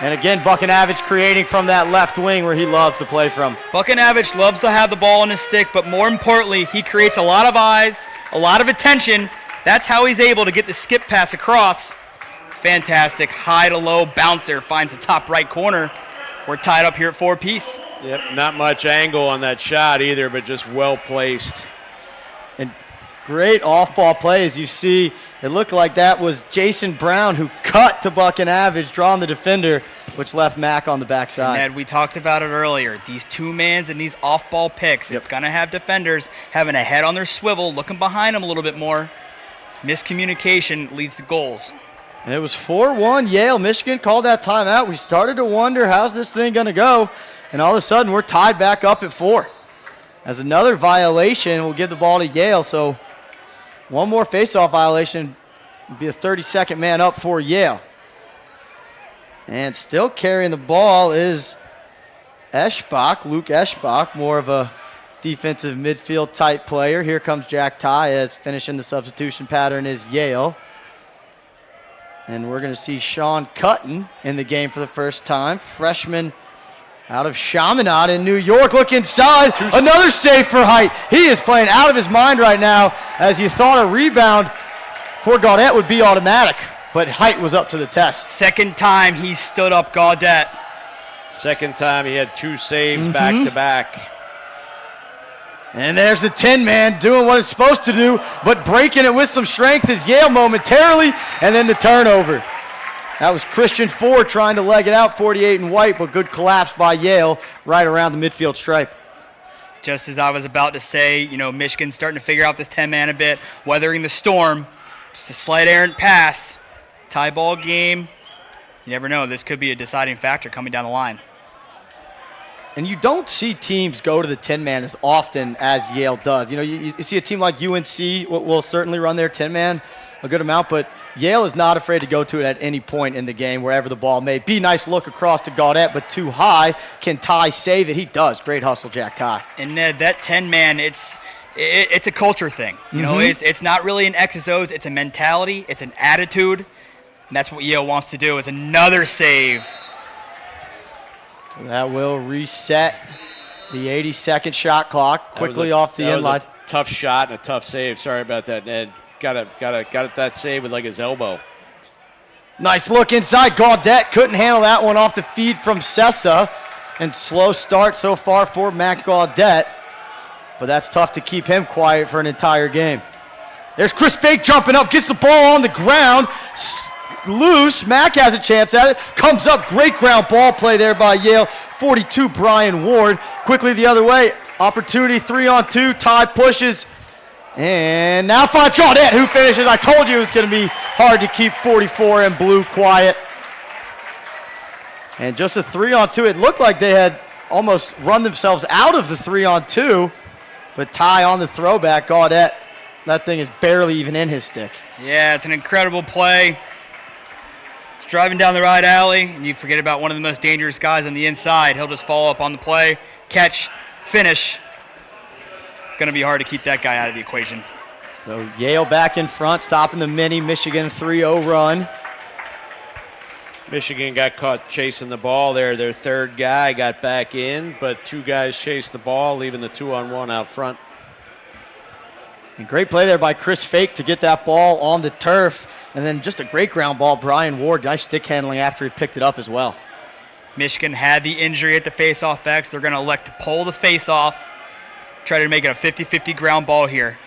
And again, Bucking Average creating from that left wing where he loves to play from. Bucking Average loves to have the ball in his stick, but more importantly, he creates a lot of eyes, a lot of attention. That's how he's able to get the skip pass across. Fantastic high to low bouncer, finds the top right corner. We're tied up here at 4-piece. Yep, not much angle on that shot either, but just well placed. And great off-ball plays. You see, it looked like that was Jason Brown who cut to Bucking Average, drawing the defender, which left Mack on the backside. And we talked about it earlier. These 2-mans and these off-ball picks, It's going to have defenders having a head on their swivel, looking behind them a little bit more. Miscommunication leads to goals. And it was 4-1 Yale. Michigan called that timeout. We started to wonder, how's this thing going to go? And all of a sudden, we're tied back up at 4. As another violation, we'll give the ball to Yale. So one more faceoff violation would be a 32nd man up for Yale. And still carrying the ball is Eschbach, Luke Eschbach, more of a defensive midfield type player. Here comes Jack Ty as finishing the substitution pattern is Yale. And we're going to see Sean Cutton in the game for the first time. Freshman out of Chaminade in New York. Look inside. Another save for Height. He is playing out of his mind right now as he thought a rebound for Gaudet would be automatic. But Height was up to the test. Second time he stood up Gaudet. Second time he had 2 saves back-to-back. And there's the 10-man doing what it's supposed to do, but breaking it with some strength is Yale momentarily, and then the turnover. That was Christian Ford trying to leg it out, 48 in white, but good collapse by Yale right around the midfield stripe. Just as I was about to say, Michigan's starting to figure out this 10-man a bit, weathering the storm. Just a slight errant pass. Tie ball game. You never know. This could be a deciding factor coming down the line. And you don't see teams go to the 10-man as often as Yale does. You know, you see a team like UNC will certainly run their 10-man a good amount, but Yale is not afraid to go to it at any point in the game, wherever the ball may be. Nice look across to Gaudet, but too high. Can Ty save it? He does. Great hustle, Jack Ty. And that 10-man, it's a culture thing. You know, it's not really an X's O's. It's a mentality. It's an attitude. And that's what Yale wants to do. Is another save. So that will reset the 80-second shot clock quickly off the end line. Tough shot and a tough save. Sorry about that, Ned. Got that save with like his elbow. Nice look inside. Gaudet couldn't handle that one off the feed from Sessa. And slow start so far for Mack Gaudet. But that's tough to keep him quiet for an entire game. There's Chris Fake jumping up, gets the ball on the ground. Loose. Mack has a chance at it. Comes up. Great ground ball play there by Yale. 42, Brian Ward. Quickly the other way. Opportunity 3-on-2. Ty pushes. And now finds Gaudet, who finishes. I told you it was going to be hard to keep 44 and blue quiet. And just a 3-on-2. It looked like they had almost run themselves out of the 3-on-2. But Ty on the throwback. Gaudet, that thing is barely even in his stick. Yeah, it's an incredible play. It's driving down the right alley, and you forget about one of the most dangerous guys on the inside. He'll just follow up on the play, catch, finish. It's going to be hard to keep that guy out of the equation. So Yale back in front, stopping the mini Michigan 3-0 run. Michigan got caught chasing the ball there. Their third guy got back in, but two guys chased the ball, leaving the 2-on-1 out front. And great play there by Chris Fake to get that ball on the turf. And then just a great ground ball. Brian Ward, nice stick handling after he picked it up as well. Michigan had the injury at the face-off X. They're going to elect to pull the face-off, try to make it a 50-50 ground ball here.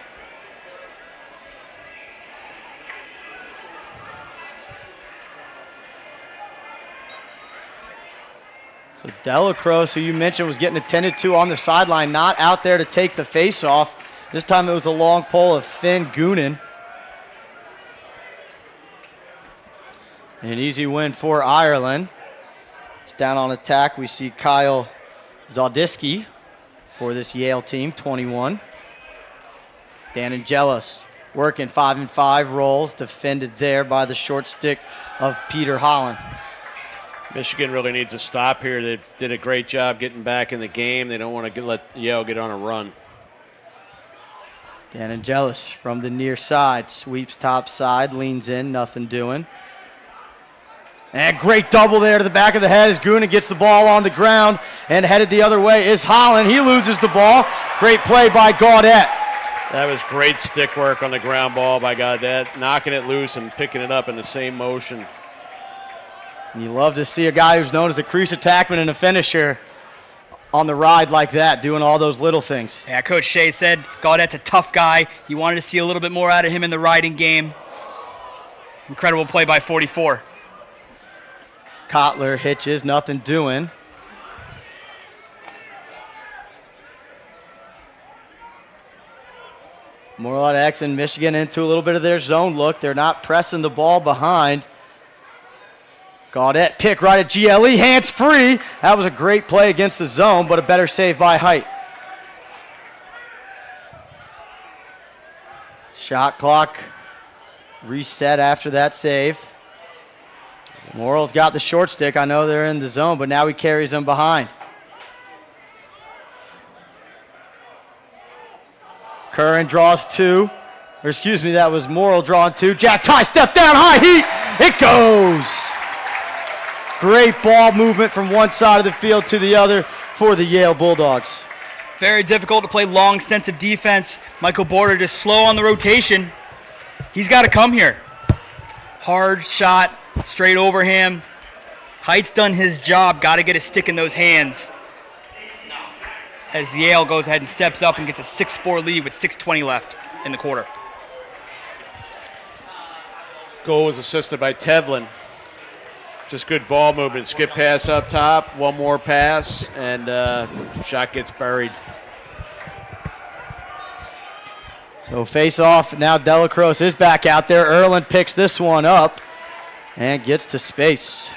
So Delacroix, who you mentioned was getting attended to on the sideline, not out there to take the face-off. This time it was a long pole of Finn Goonan. An easy win for Ireland. It's down on attack. We see Kyle Zaldiski for this Yale team, 21. Dan Angelis working 5-and-5 rolls, defended there by the short stick of Peter Holland. Michigan really needs a stop here. They did a great job getting back in the game. They don't want to let Yale get on a run. Dan Angelis from the near side, sweeps top side, leans in, nothing doing. And great double there to the back of the head as Goonan gets the ball on the ground, and headed the other way is Holland. He loses the ball. Great play by Gaudet. That was great stick work on the ground ball by Gaudet, knocking it loose and picking it up in the same motion. And you love to see a guy who's known as a crease attackman and a finisher on the ride like that, doing all those little things. Yeah, Coach Shea said Gaudet's a tough guy. You wanted to see a little bit more out of him in the riding game. Incredible play by 44. Kotler hitches, nothing doing. Morrill at X and Michigan into a little bit of their zone look. They're not pressing the ball behind. Gaudet pick right at GLE, hands free. That was a great play against the zone, but a better save by Height. Shot clock reset after that save. Morrill's got the short stick. I know they're in the zone, but now he carries them behind. Curran draws two. Or excuse me, that was Morrill drawing two. Jack Ty step down, high heat. It goes. Great ball movement from one side of the field to the other for the Yale Bulldogs. Very difficult to play long stints of defense. Michael Border just slow on the rotation. He's got to come here. Hard shot, straight over him. Height's done his job. Got to get a stick in those hands. As Yale goes ahead and steps up and gets a 6-4 lead with 6:20 left in the quarter. Goal was assisted by Tevlin. Just good ball movement. Skip pass up top, one more pass, and shot gets buried. So face off, now Delacroix is back out there. Erland picks this one up and gets to space.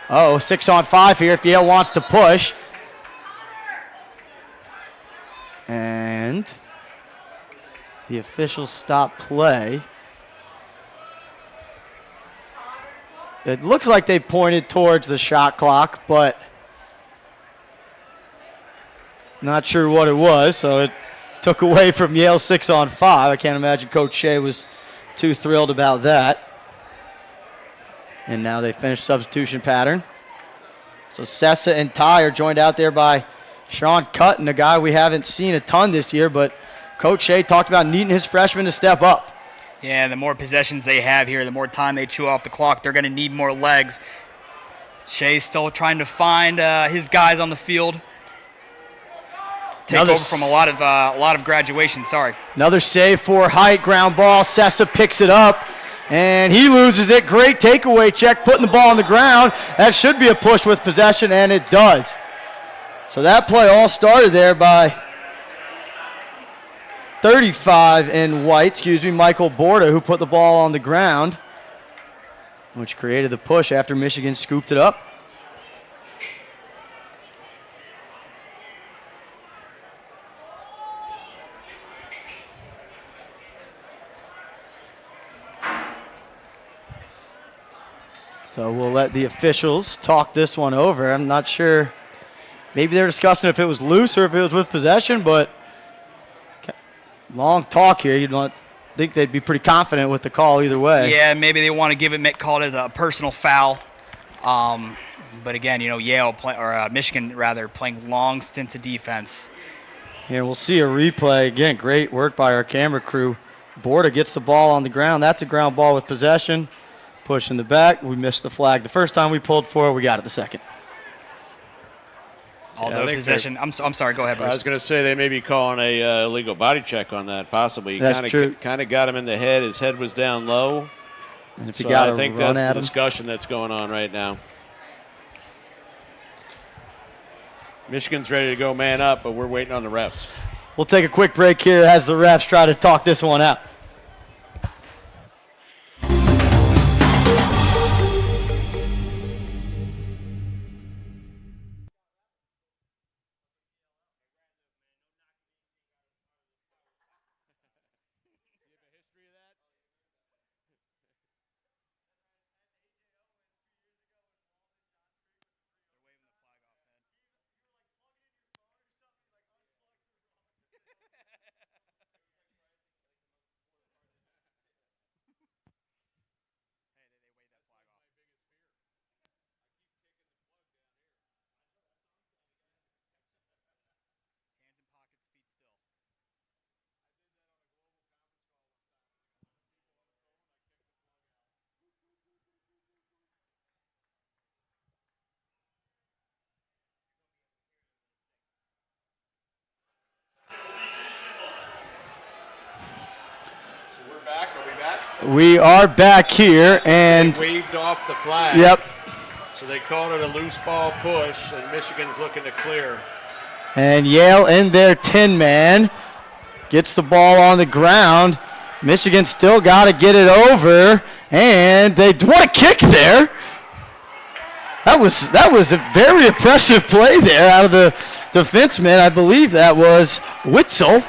6-on-5 here if Yale wants to push. The officials stop play. It looks like they pointed towards the shot clock, but not sure what it was, so it took away from Yale 6-on-5. I can't imagine Coach Shea was too thrilled about that. And now they finish substitution pattern. So Sessa and Ty are joined out there by Sean Cutton, a guy we haven't seen a ton this year, but Coach Shea talked about needing his freshmen to step up. Yeah, the more possessions they have here, the more time they chew off the clock, they're going to need more legs. Shea's still trying to find his guys on the field. Take over from a lot of graduation. Sorry. Another save for Height, ground ball. Sessa picks it up, and he loses it. Great takeaway check, putting the ball on the ground. That should be a push with possession, and it does. So that play all started there by 35 in white, Michael Borda, who put the ball on the ground, which created the push after Michigan scooped it up. So we'll let the officials talk this one over. I'm not sure. Maybe they're discussing if it was loose or if it was with possession, but long talk here. You'd think they'd be pretty confident with the call either way. Yeah, maybe they want to give it, call it as a personal foul. But again, Michigan playing long stints of defense. Here we'll see a replay. Again, great work by our camera crew. Borda gets the ball on the ground. That's a ground ball with possession. Push in the back. We missed the flag the first time we pulled for it. We got it the second. Although possession, I'm sorry, go ahead, Bruce. I was going to say they may be calling a illegal body check on that, possibly. That's true. Kind of got him in the head. His head was down low. And if you got I think that's the discussion that's going on right now. Michigan's ready to go man up, but we're waiting on the refs. We'll take a quick break here as the refs try to talk this one out. We are back here, and they waved off the flag. Yep. So they called it a loose ball push, and Michigan's looking to clear. And Yale in their 10-man gets the ball on the ground. Michigan still got to get it over, and what a kick there! That was a very impressive play there out of the defenseman. I believe that was Witzel.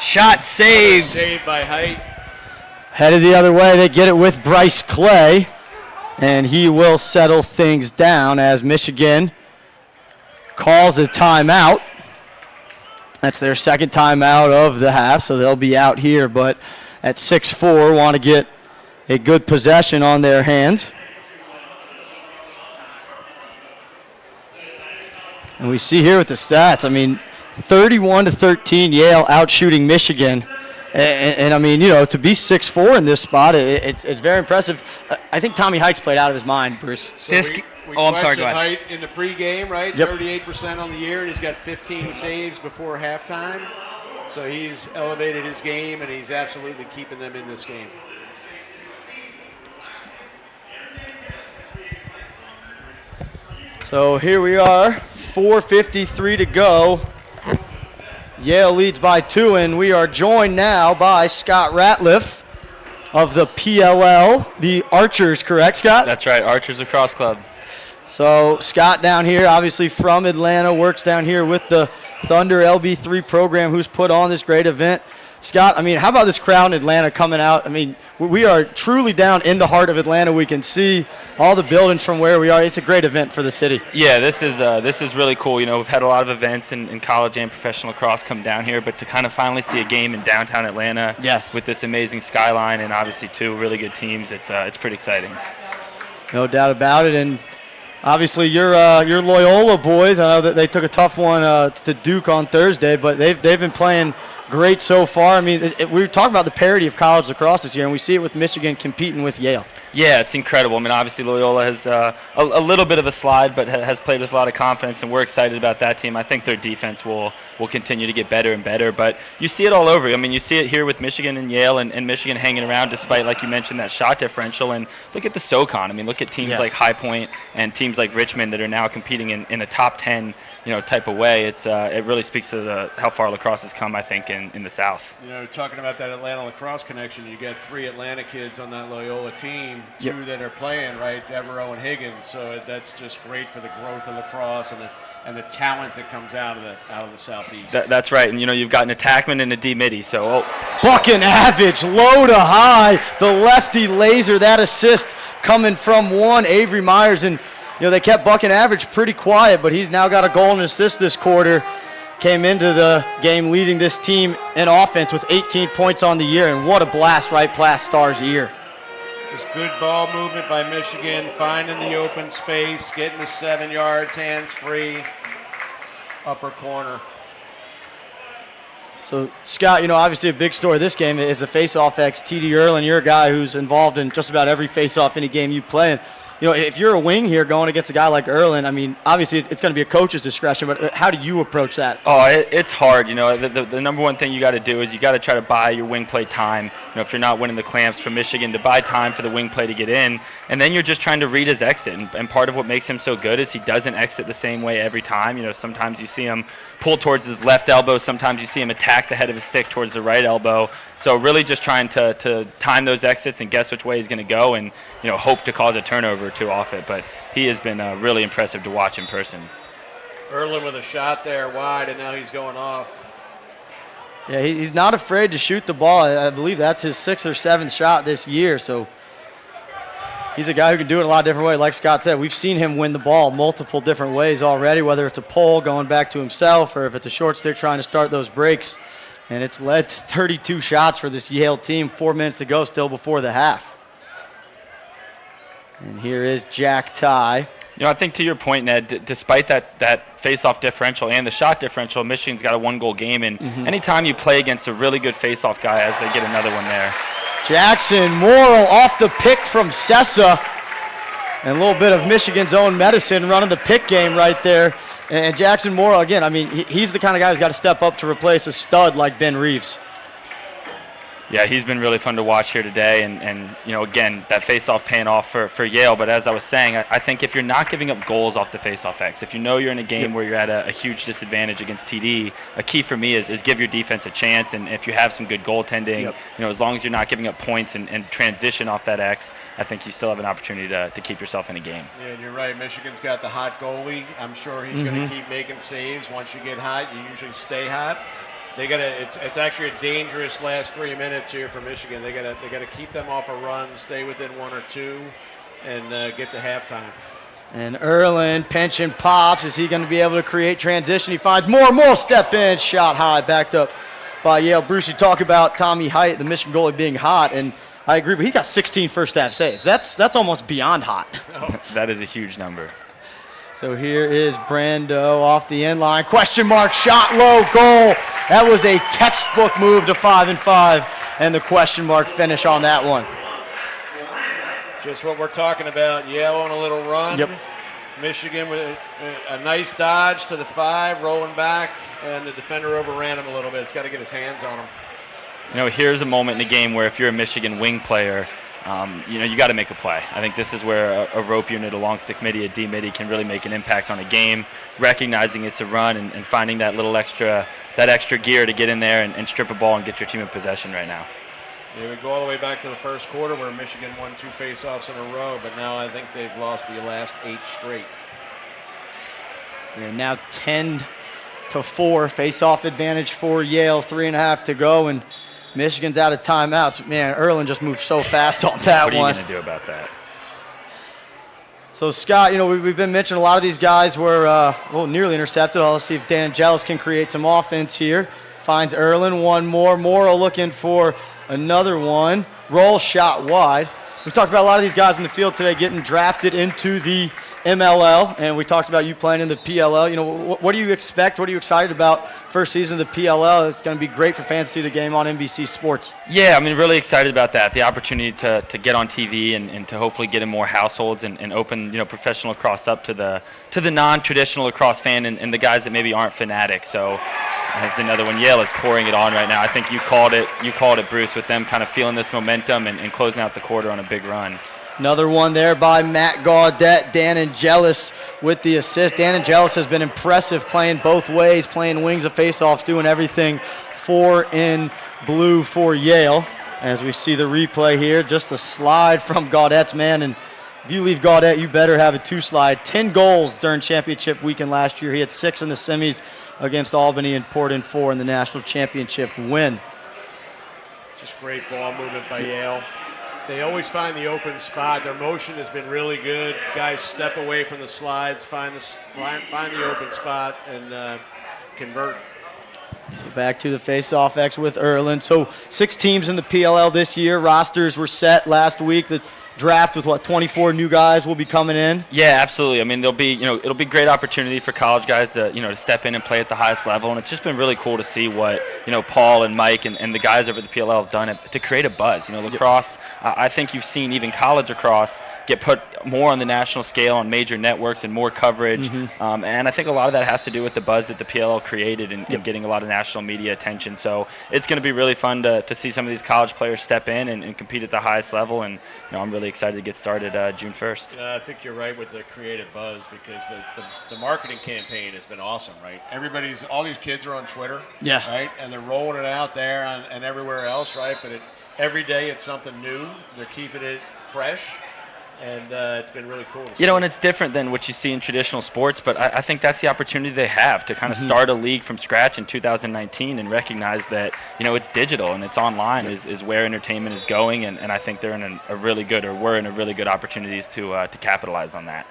Shot saved. Saved by Height. Headed the other way, they get it with Bryce Clay, and he will settle things down as Michigan calls a timeout. That's their second timeout of the half, so they'll be out here, but at 6-4 want to get a good possession on their hands. And we see here with the stats, 31-13, Yale out shooting Michigan. And to be 6'4" in this spot, it's very impressive. I think Tommy Heit's played out of his mind, Bruce. So I'm sorry, go ahead. Height in the pregame, right? Yep. 38% on the year, and he's got 15 saves before halftime. So he's elevated his game, and he's absolutely keeping them in this game. So here we are, 4:53 to go. Yale leads by 2, and we are joined now by Scott Ratliff of the PLL, the Archers, correct, Scott? That's right, Archers Lacrosse Club. So Scott down here, obviously from Atlanta, works down here with the Thunder LB3 program, who's put on this great event. Scott, I mean, how about this crowd in Atlanta coming out? I mean, we are truly down in the heart of Atlanta. We can see all the buildings from where we are. It's a great event for the city. Yeah, this is really cool. You know, we've had a lot of events in college and professional lacrosse come down here, but to kind of finally see a game in downtown Atlanta, yes, with this amazing skyline and obviously two really good teams, it's pretty exciting. No doubt about it. And obviously, your Loyola boys, I know that they took a tough one to Duke on Thursday, but they've been playing great so far. I mean, we were talking about the parity of college lacrosse this year, and we see it with Michigan competing with Yale. Yeah, it's incredible. I mean, obviously Loyola has a little bit of a slide, but has played with a lot of confidence, and we're excited about that team. I think their defense will continue to get better and better, but you see it all over. I mean, you see it here with Michigan and Yale, and Michigan hanging around despite, like you mentioned, that shot differential. And look at the SoCon. I mean, look at teams like High Point and teams like Richmond that are now competing in a top 10, type of way. It really speaks to how far lacrosse has come, I think, in the South. Talking about that Atlanta lacrosse connection, you got 3 Atlanta kids on that Loyola team, 2 that are playing, right, Devereaux and Higgins. So that's just great for the growth of lacrosse and the talent that comes out of the Southeast. That's right, and you've got an attackman and a D midi. So Bucking Avage, low to high, the lefty laser, that assist coming from one Avery Myers, and they kept Bucking Avage pretty quiet, but he's now got a goal and assist this quarter. Came into the game leading this team in offense with 18 points on the year, and what a blast right past Star's ear. Just good ball movement by Michigan, finding the open space, getting the 7 yards, hands free, upper corner. So, Scott, obviously a big story of this game is the face-off X. TD Erlin, you're a guy who's involved in just about every face-off any game you play in. If you're a wing here going against a guy like Erlin, I mean, obviously it's going to be a coach's discretion, but how do you approach that? Oh, it's hard. The number one thing you got to do is you got to try to buy your wing play time. If you're not winning the clamps from Michigan, to buy time for the wing play to get in, and then you're just trying to read his exit. And part of what makes him so good is he doesn't exit the same way every time. Sometimes you see him pull towards his left elbow. Sometimes you see him attack the head of his stick towards the right elbow. So really just trying to time those exits and guess which way he's going to go, and hope to cause a turnover or two off it. But he has been really impressive to watch in person. Erlin with a shot there wide, and now he's going off. Yeah, he's not afraid to shoot the ball. I believe that's his 6th or 7th shot this year. So he's a guy who can do it a lot of different ways. Like Scott said, we've seen him win the ball multiple different ways already, whether it's a pull going back to himself or if it's a short stick trying to start those breaks. And it's led to 32 shots for this Yale team, 4 minutes to go still before the half. And here is Jack Ty. I think to your point, Ned, despite that face-off differential and the shot differential, Michigan's got a 1-goal game. And anytime you play against a really good face-off guy, as they get another one there. Jackson Morrill off the pick from Sessa. And a little bit of Michigan's own medicine running the pick game right there. And Jackson Morrill, again, I mean, he's the kind of guy who's got to step up to replace a stud like Ben Reeves. Yeah, he's been really fun to watch here today, and again, that face-off paying off for Yale. But as I was saying, I think if you're not giving up goals off the face-off X, if you're in a game where you're at a huge disadvantage against TD, a key for me is give your defense a chance. And if you have some good goaltending, as long as you're not giving up points and transition off that X, I think you still have an opportunity to keep yourself in a game. Yeah, and you're right. Michigan's got the hot goalie. I'm sure he's going to keep making saves. Once you get hot, you usually stay hot. It's actually a dangerous last 3 minutes here for Michigan. They gotta keep them off a run, stay within 1 or 2, and get to halftime. And Erlin pension pops. Is he going to be able to create transition? He finds more step in, shot high, backed up by Yale. Bruce, you talk about Tommy Height, the Michigan goalie, being hot, and I agree, but he got 16 first half saves. That's almost beyond hot. That is a huge number. So here is Brando off the end line. Question mark, shot low, goal. That was a textbook move to 5-5, and the question mark finish on that one. Just what we're talking about. Yale on a little run. Yep. Michigan with a nice dodge to the 5, rolling back, and the defender overran him a little bit. It's got to get his hands on him. Here's a moment in a game where if you're a Michigan wing player, you got to make a play. I think this is where a rope unit, a long stick midi, a D midi can really make an impact on a game, recognizing it's a run and finding that little extra gear to get in there and strip a ball and get your team in possession right now. Yeah, we go all the way back to the first quarter where Michigan won 2 faceoffs in a row, but now I think they've lost the last 8 straight. And now 10-4 face-off advantage for Yale. 3.5 to go, and Michigan's out of timeouts. Man, Erlin just moved so fast on that one. What are you going to do about that? So, Scott, we've been mentioning a lot of these guys were nearly intercepted. I'll see if Dan Angelis can create some offense here. Finds Erlin, one more. Morrill looking for another one. Roll shot wide. We've talked about a lot of these guys in the field today getting drafted into the MLL, and we talked about you playing in the PLL. What do you expect? What are you excited about first season of the PLL? It's going to be great for fans to see the game on NBC Sports. Yeah, I mean, really excited about that. The opportunity to get on TV and to hopefully get in more households and open, professional lacrosse up to the non-traditional lacrosse fan and the guys that maybe aren't fanatics. So that's another one. Yale is pouring it on right now. I think you called it, Bruce, with them kind of feeling this momentum and closing out the quarter on a big run. Another one there by Mack Gaudet. Dan Angelis with the assist. Dan Angelis has been impressive playing both ways, playing wings of faceoffs, doing everything 4 in blue for Yale. As we see the replay here, just a slide from Gaudet's man. And if you leave Gaudet, you better have a 2-slide. 10 goals during championship weekend last year. He had 6 in the semis against Albany and poured in 4 in the national championship win. Just great ball movement by Yale. They always find the open spot. Their motion has been really good. Guys step away from the slides, find the open spot, and convert. So back to the face-off X with Erlin. So 6 teams in the PLL this year. Rosters were set last week. The draft with 24 new guys will be coming in. Yeah, absolutely. I mean, it'll be great opportunity for college guys to step in and play at the highest level, and it's just been really cool to see what Paul and Mike and the guys over at the PLL have done to create a buzz. Lacrosse. I think you've seen even college lacrosse get put more on the national scale on major networks and more coverage. Mm-hmm. And I think a lot of that has to do with the buzz that the PLL created and getting a lot of national media attention. So it's going to be really fun to see some of these college players step in and compete at the highest level. And I'm really excited to get started June 1st. I think you're right with the creative buzz because the marketing campaign has been awesome, right? All these kids are on Twitter, right? And they're rolling it out there and everywhere else, right? But every day it's something new. They're keeping it fresh. And it's been really cool to see. And it's different than what you see in traditional sports, but I think that's the opportunity they have to kind of start a league from scratch in 2019 and recognize that, it's digital and it's online is where entertainment is going, and I think we're in a really good opportunities to capitalize on that.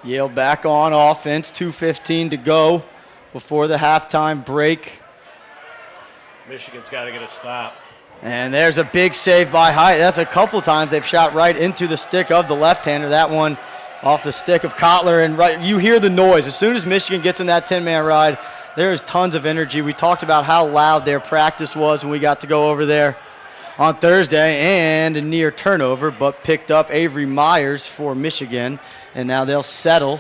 Yale back on offense, 2:15 to go before the halftime break. Michigan's got to get a stop. And there's a big save by Hyatt. That's a couple times they've shot right into the stick of the left-hander. That one off the stick of Kotler. And you hear the noise. As soon as Michigan gets in that 10-man ride, there is tons of energy. We talked about how loud their practice was when we got to go over there on Thursday. And a near turnover, but picked up Avery Myers for Michigan. And now they'll settle.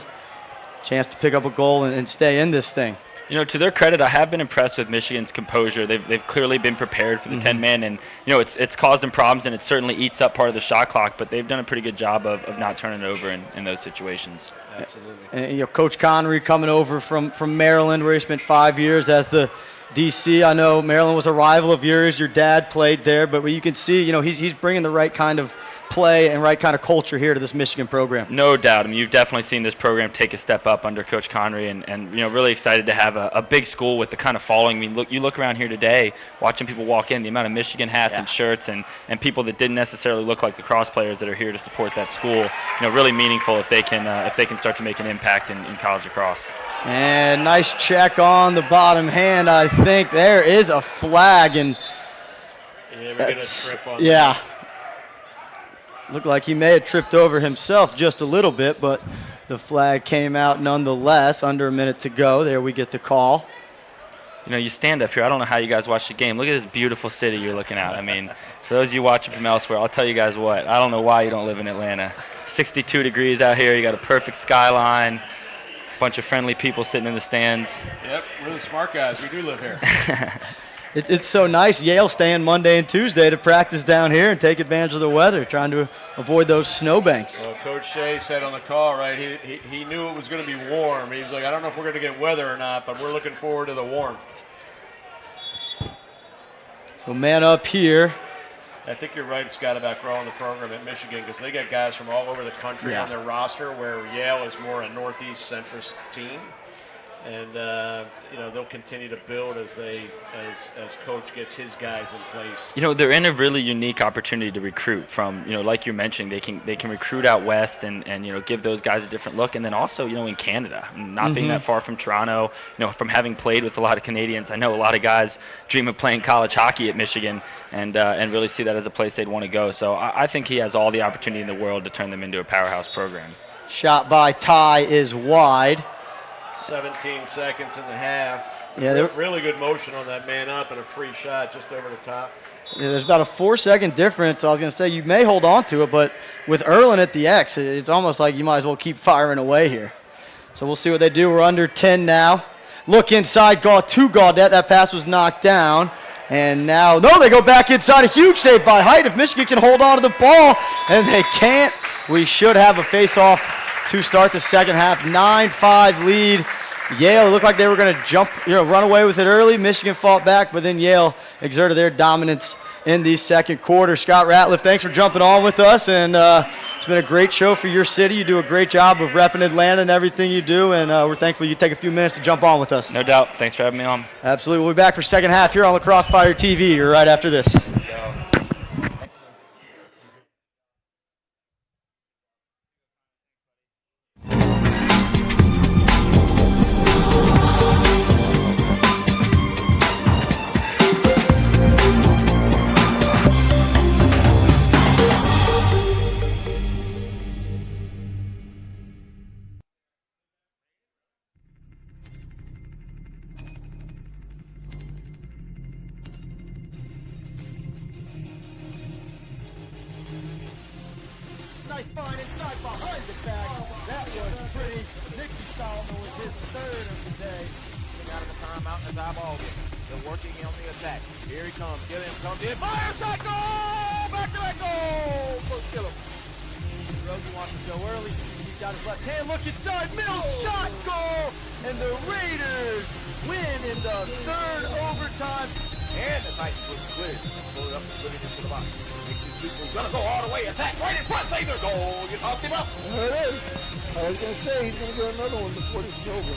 Chance to pick up a goal and stay in this thing. To their credit, I have been impressed with Michigan's composure. They've clearly been prepared for the 10-man, and it's caused them problems, and it certainly eats up part of the shot clock. But they've done a pretty good job of not turning it over in those situations. Absolutely. And, Coach Connery coming over from Maryland, where he spent 5 years as the DC. I know Maryland was a rival of yours. Your dad played there, but you can see, he's bringing the right kind of play and right kind of culture here to this Michigan program. No doubt. I mean, you've definitely seen this program take a step up under Coach Connery, and really excited to have a big school with the kind of following. I mean, you look around here today, watching people walk in, the amount of Michigan hats and shirts and people that didn't necessarily look like lacrosse players that are here to support that school. Really meaningful if they can start to make an impact in college lacrosse. And nice check on the bottom hand. I think there is a flag, and we get a trip on that. Looked like he may have tripped over himself just a little bit, but the flag came out nonetheless. Under a minute to go. There we get the call. You stand up here. I don't know how you guys watch the game. Look at this beautiful city you're looking at. I mean, for those of you watching from elsewhere, I'll tell you guys what. I don't know why you don't live in Atlanta. 62 degrees out here. You got a perfect skyline. A bunch of friendly people sitting in the stands. Yep, we're the smart guys. We do live here. It's so nice. Yale staying Monday and Tuesday to practice down here and take advantage of the weather, trying to avoid those snowbanks. Well, Coach Shea said on the call, right, he knew it was going to be warm. He was like, I don't know if we're going to get weather or not, but we're looking forward to the warmth. So man up here. I think you're right, Scott, about growing the program at Michigan because they got guys from all over the country on their roster, where Yale is more a northeast centrist team. And they'll continue to build as coach gets his guys in place. They're in a really unique opportunity to recruit from, like you're mentioning, they can recruit out west and give those guys a different look. And then also, in Canada, not being that far from Toronto, from having played with a lot of Canadians, I know a lot of guys dream of playing college hockey at Michigan and really see that as a place they'd want to go. So I think he has all the opportunity in the world to turn them into a powerhouse program. Shot by Ty is wide. 17 seconds in the half. Yeah, really good motion on that man up and a free shot just over the top. Yeah, there's about a 4-second difference. So I was going to say you may hold on to it, but with Erlin at the X, it's almost like you might as well keep firing away here. So we'll see what they do. We're under 10 now. Look inside to Gaudet. That pass was knocked down. And now, no, they go back inside. A huge save by Height. If Michigan can hold on to the ball, and they can't, we should have a face-off to start the second half. 9-5 lead. Yale looked like they were going to run away with it early. Michigan fought back, but then Yale exerted their dominance in the second quarter. Scott Ratliff, thanks for jumping on with us, and it's been a great show for your city. You do a great job of repping Atlanta and everything you do, and we're thankful you take a few minutes to jump on with us. No doubt. Thanks for having me on. Absolutely. We'll be back for second half here on Lacrosse Fire TV right after this. Nice find inside behind the back. That was pretty. Nicky Solomon with his third of the day. Out of the timeout as eyeball it. They're working on the attack. Here he comes. Get him. Comes in. Fire shot. Goal! Back to back goal. Coach kill him. Rosie wants to go early. He's got his left hand. Look inside. Middle shot. Goal. And the Raiders win in the third overtime. And the Titans was cleared. Pull it up and put it into the box. Makes these people gonna go all the way. Attack right in front. Save their goal. You talked him up. There it is. I was going to say he's going to get another one before this is over.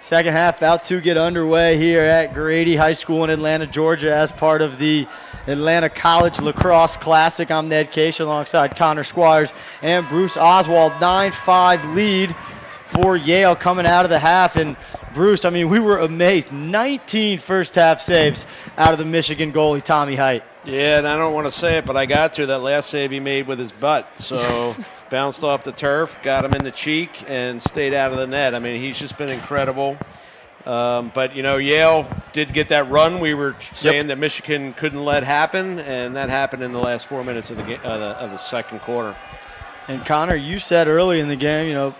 Second half about to get underway here at Grady High School in Atlanta, Georgia, as part of the Atlanta College Lacrosse Classic. I'm Ned Case alongside Connor Squires and Bruce Oswald. 9-5 lead for Yale coming out of the half. And Bruce, I mean, we were amazed. 19 first half saves out of the Michigan goalie, Tommy Height. Yeah, and I don't want to say it, but I got to. That last save he made with his butt. So bounced off the turf, got him in the cheek, and stayed out of the net. I mean, he's just been incredible. But, you know, Yale did get that run. We were saying that Michigan couldn't let happen, and that happened in the last 4 minutes of the second quarter. And, Connor, you said early in the game, you know,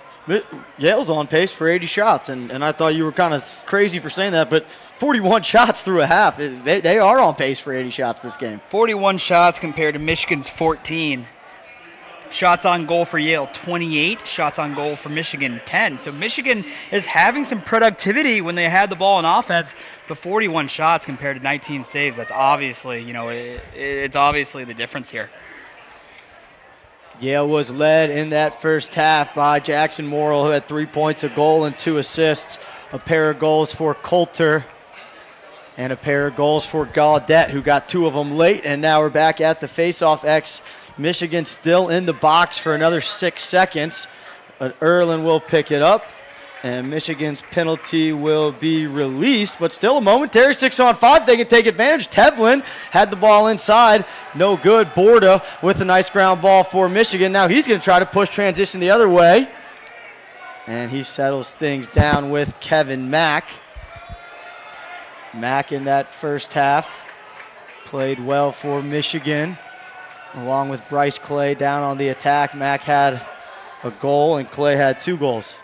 Yale's on pace for 80 shots, and I thought you were kind of crazy for saying that, but 41 shots through a half. They are on pace for 80 shots this game. 41 shots compared to Michigan's 14. Shots on goal for Yale, 28. Shots on goal for Michigan, 10. So Michigan is having some productivity when they had the ball in offense. The 41 shots compared to 19 saves, that's obviously, you know, it's obviously the difference here. Yale was led in that first half by Jackson Morrill, who had 3 points, a goal, and 2 assists. A pair of goals for Coulter and a pair of goals for Gaudet, who got 2 of them late. And now we're back at the faceoff X. Michigan still in the box for another 6 seconds, but Erlin will pick it up, and Michigan's penalty will be released, but still a momentary 6-on-5. They can take advantage. Tevlin had the ball inside. No good. Borda with a nice ground ball for Michigan. Now he's going to try to push transition the other way, and he settles things down with Kevin Mack. Mack in that first half played well for Michigan. Along with Bryce Clay down on the attack. Mack had a goal and Clay had 2 goals.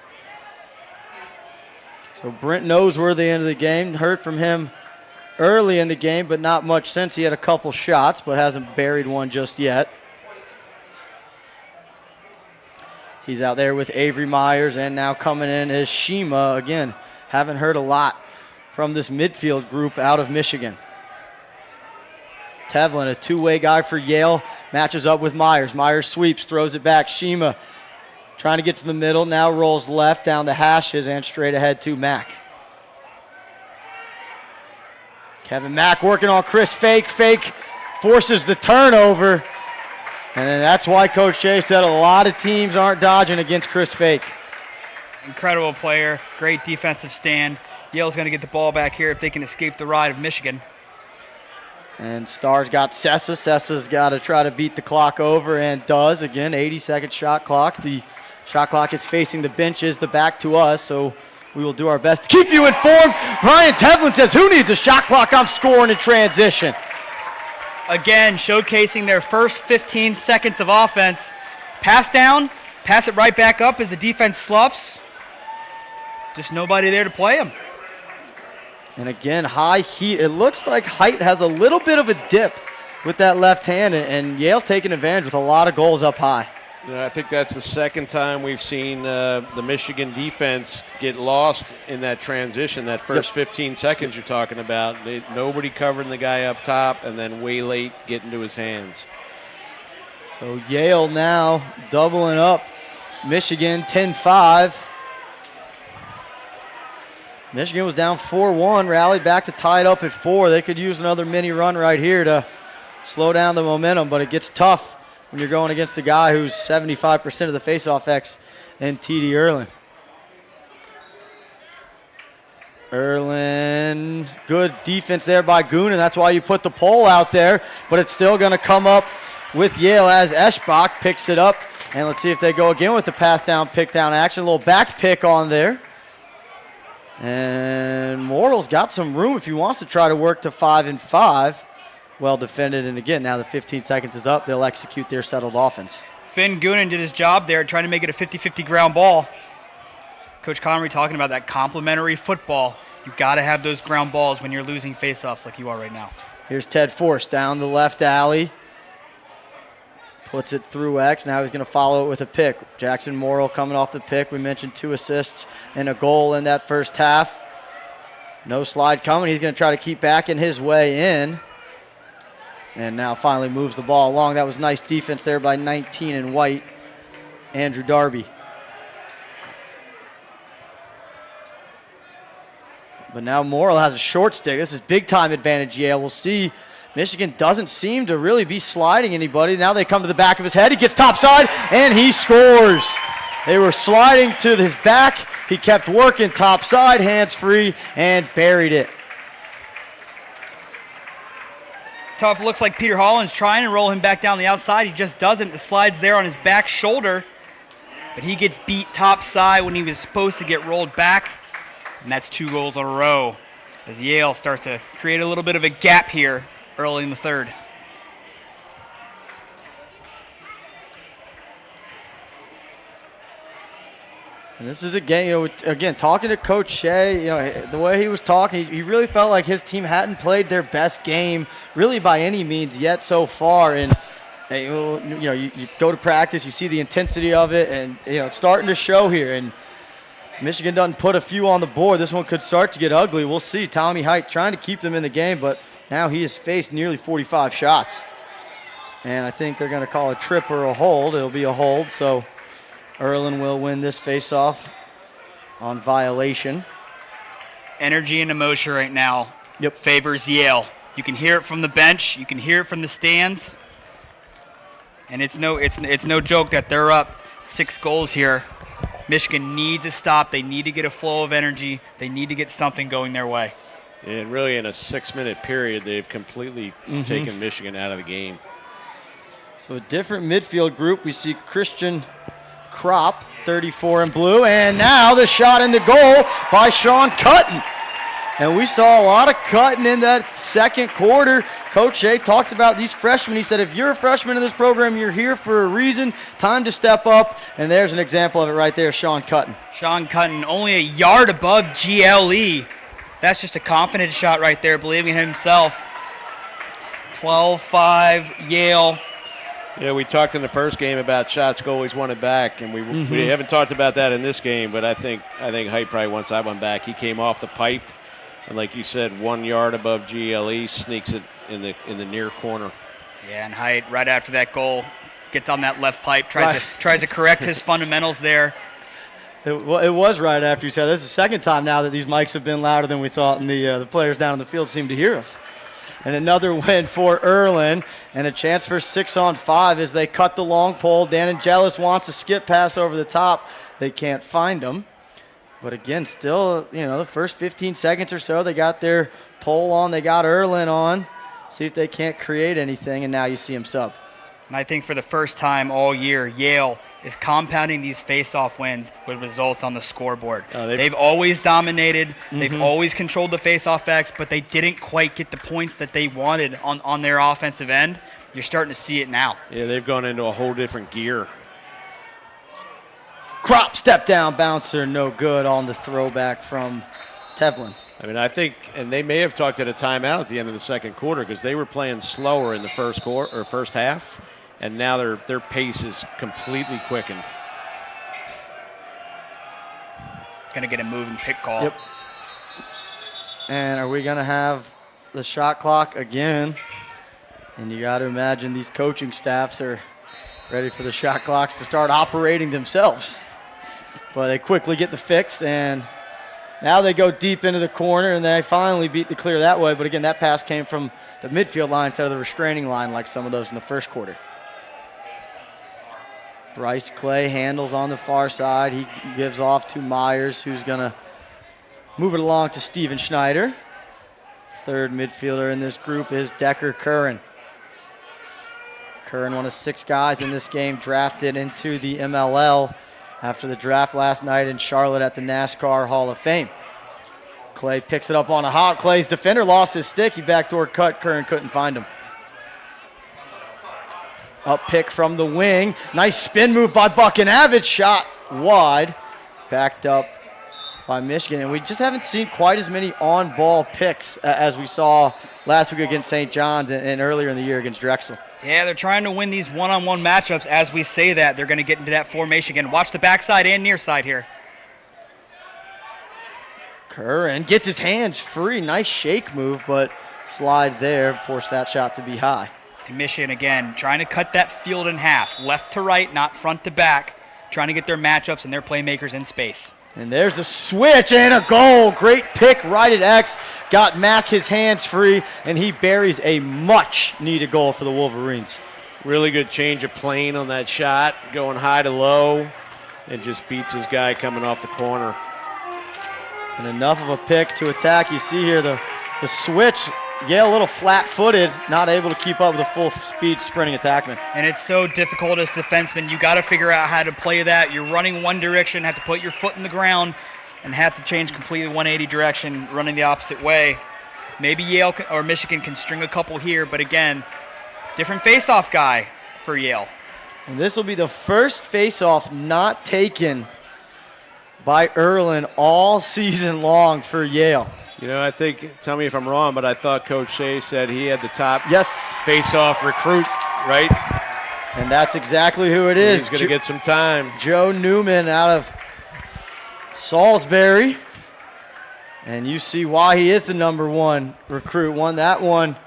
So Brent Noseworthy into the game. Heard from him early in the game, but not much since. He had a couple shots, but hasn't buried one just yet. He's out there with Avery Myers, and now coming in is Shima. Again, haven't heard a lot from this midfield group out of Michigan. Tevlin, a 2-way guy for Yale, matches up with Myers. Myers sweeps, throws it back. Shima trying to get to the middle, now rolls left down the hashes and straight ahead to Mack. Kevin Mack working on Chris Fake. Fake forces the turnover. And that's why Coach Shea said a lot of teams aren't dodging against Chris Fake. Incredible player, great defensive stand. Yale's going to get the ball back here if they can escape the ride of Michigan. And Stars got Sessa. Sessa's got to try to beat the clock over and does. Again, 80-second shot clock. The shot clock is facing the benches, the back to us, so we will do our best to keep you informed. Brian Tevlin says, who needs a shot clock? I'm scoring in transition. Again, showcasing their first 15 seconds of offense. Pass down, pass it right back up as the defense sloughs. Just nobody there to play them. And again, high heat. It looks like Height has a little bit of a dip with that left hand, and Yale's taking advantage with a lot of goals up high. I think that's the second time we've seen the Michigan defense get lost in that transition, that first 15 seconds you're talking about. Nobody covering the guy up top, and then way late getting to his hands. So Yale now doubling up. Michigan 10-5. Michigan was down 4-1, rallied back to tie it up at 4. They could use another mini run right here to slow down the momentum, but it gets tough when you're going against a guy who's 75% of the faceoff X and TD Erlin. Erlin, good defense there by Goonan. That's why you put the pole out there, but it's still going to come up with Yale as Eschbach picks it up. And let's see if they go again with the pass down, pick down action. A little back pick on there. And Morrill's got some room if he wants to try to work to 5-5. Well defended, and again, now the 15 seconds is up. They'll execute their settled offense. Finn Goonan did his job there, trying to make it a 50-50 ground ball. Coach Connery talking about that complementary football. You've got to have those ground balls when you're losing faceoffs like you are right now. Here's Ted Force down the left alley. Puts it through X. Now he's going to follow it with a pick. Jackson Morrill coming off the pick. We mentioned 2 assists and a goal in that first half. No slide coming. He's going to try to keep backing his way in. And now finally moves the ball along. That was nice defense there by 19 in white, Andrew Darby. But now Morrill has a short stick. This is big-time advantage Yale. We'll see. Michigan doesn't seem to really be sliding anybody. Now they come to the back of his head. He gets topside, and he scores. They were sliding to his back. He kept working topside, hands free, and buried it. Tough. Looks like Peter Holland's trying to roll him back down the outside. He just doesn't. The slide's there on his back shoulder. But he gets beat topside when he was supposed to get rolled back. And that's 2 goals in a row as Yale starts to create a little bit of a gap here early in the third. And this is a game, again, talking to Coach Shea, the way he was talking, he really felt like his team hadn't played their best game really by any means yet so far. And, you go to practice, you see the intensity of it, and, it's starting to show here. And Michigan doesn't put a few on the board. This one could start to get ugly. We'll see. Tommy Height trying to keep them in the game, but now he has faced nearly 45 shots. And I think they're going to call a trip or a hold. It'll be a hold, so Erlin will win this faceoff on violation. Energy and emotion right now favors Yale. You can hear it from the bench. You can hear it from the stands. And it's no joke that they're up 6 goals here. Michigan needs a stop. They need to get a flow of energy. They need to get something going their way. And really, in a 6-minute period, they've completely taken Michigan out of the game. So a different midfield group. We see Christian Kropp, 34 in blue, and now the shot in the goal by Sean Cutton. And we saw a lot of cutting in that second quarter. Coach Shea talked about these freshmen. He said, if you're a freshman in this program, you're here for a reason. Time to step up. And there's an example of it right there, Sean Cutton. Sean Cutton, only a yard above GLE. That's just a confident shot right there, believing in himself. 12-5, Yale. Yeah, we talked in the first game about shots goalies wanted back, and we haven't talked about that in this game, but I think Height probably wants that one back. He came off the pipe. And like you said, 1 yard above GLE, sneaks it in the near corner. Yeah, and Height, right after that goal, gets on that left pipe, tries to correct his fundamentals there. It was right after you said. This is the second time now that these mics have been louder than we thought, and the players down in the field seem to hear us. And another win for Erlin, and a chance for 6-on-5 as they cut the long pole. Dan Angelis wants a skip pass over the top. They can't find him. But again, still, the first 15 seconds or so, they got their pole on, they got Erlin on. See if they can't create anything, and now you see him sub. And I think for the first time all year, Yale is compounding these face-off wins with results on the scoreboard. They've always dominated. They've always controlled the face-off backs, but they didn't quite get the points that they wanted on their offensive end. You're starting to see it now. Yeah, they've gone into a whole different gear. Kropp step down bouncer, no good on the throwback from Tevlin. I mean, I think, and they may have talked at a timeout at the end of the second quarter because they were playing slower in the first half, and now their pace is completely quickened. Gonna get a move and pick call. Yep. And are we gonna have the shot clock again? And you got to imagine these coaching staffs are ready for the shot clocks to start operating themselves. But they quickly get the fix, and now they go deep into the corner, and they finally beat the clear that way. But again, that pass came from the midfield line instead of the restraining line like some of those in the first quarter. Bryce Clay handles on the far side. He gives off to Myers, who's going to move it along to Steven Schneider. Third midfielder in this group is Decker Curran. Curran, one of 6 guys in this game, drafted into the MLL after the draft last night in Charlotte at the NASCAR Hall of Fame. Clay picks it up on a hot. Clay's defender lost his stick. He backdoor cut. Curran couldn't find him. Up pick from the wing. Nice spin move by Buchanavich. Shot wide. Backed up by Michigan. And we just haven't seen quite as many on-ball picks as we saw last week against St. John's and earlier in the year against Drexel. Yeah, they're trying to win these one-on-one matchups. As we say that, they're going to get into that formation again. Watch the backside and near side here. Curran gets his hands free. Nice shake move, but slide there. Forced that shot to be high. And Michigan, again, trying to cut that field in half. Left to right, not front to back. Trying to get their matchups and their playmakers in space. And there's the switch and a goal. Great pick right at X. Got Mack his hands free, and he buries a much-needed goal for the Wolverines. Really good change of plane on that shot, going high to low, and just beats his guy coming off the corner. And enough of a pick to attack. You see here the switch. Yale a little flat-footed, not able to keep up with the full-speed sprinting attackman. And it's so difficult as defensemen. You got to figure out how to play that. You're running one direction, have to put your foot in the ground, and have to change completely 180 direction, running the opposite way. Maybe Yale or Michigan can string a couple here, but again, different face-off guy for Yale. And this will be the first face-off not taken by Erlin all season long for Yale. You know, I think, tell me if I'm wrong, but I thought Coach Shea said he had the top yes face-off recruit, right? And that's exactly who it is. He's going to get some time. Joe Newman out of Salisbury. And you see why he is the number one recruit. Won that one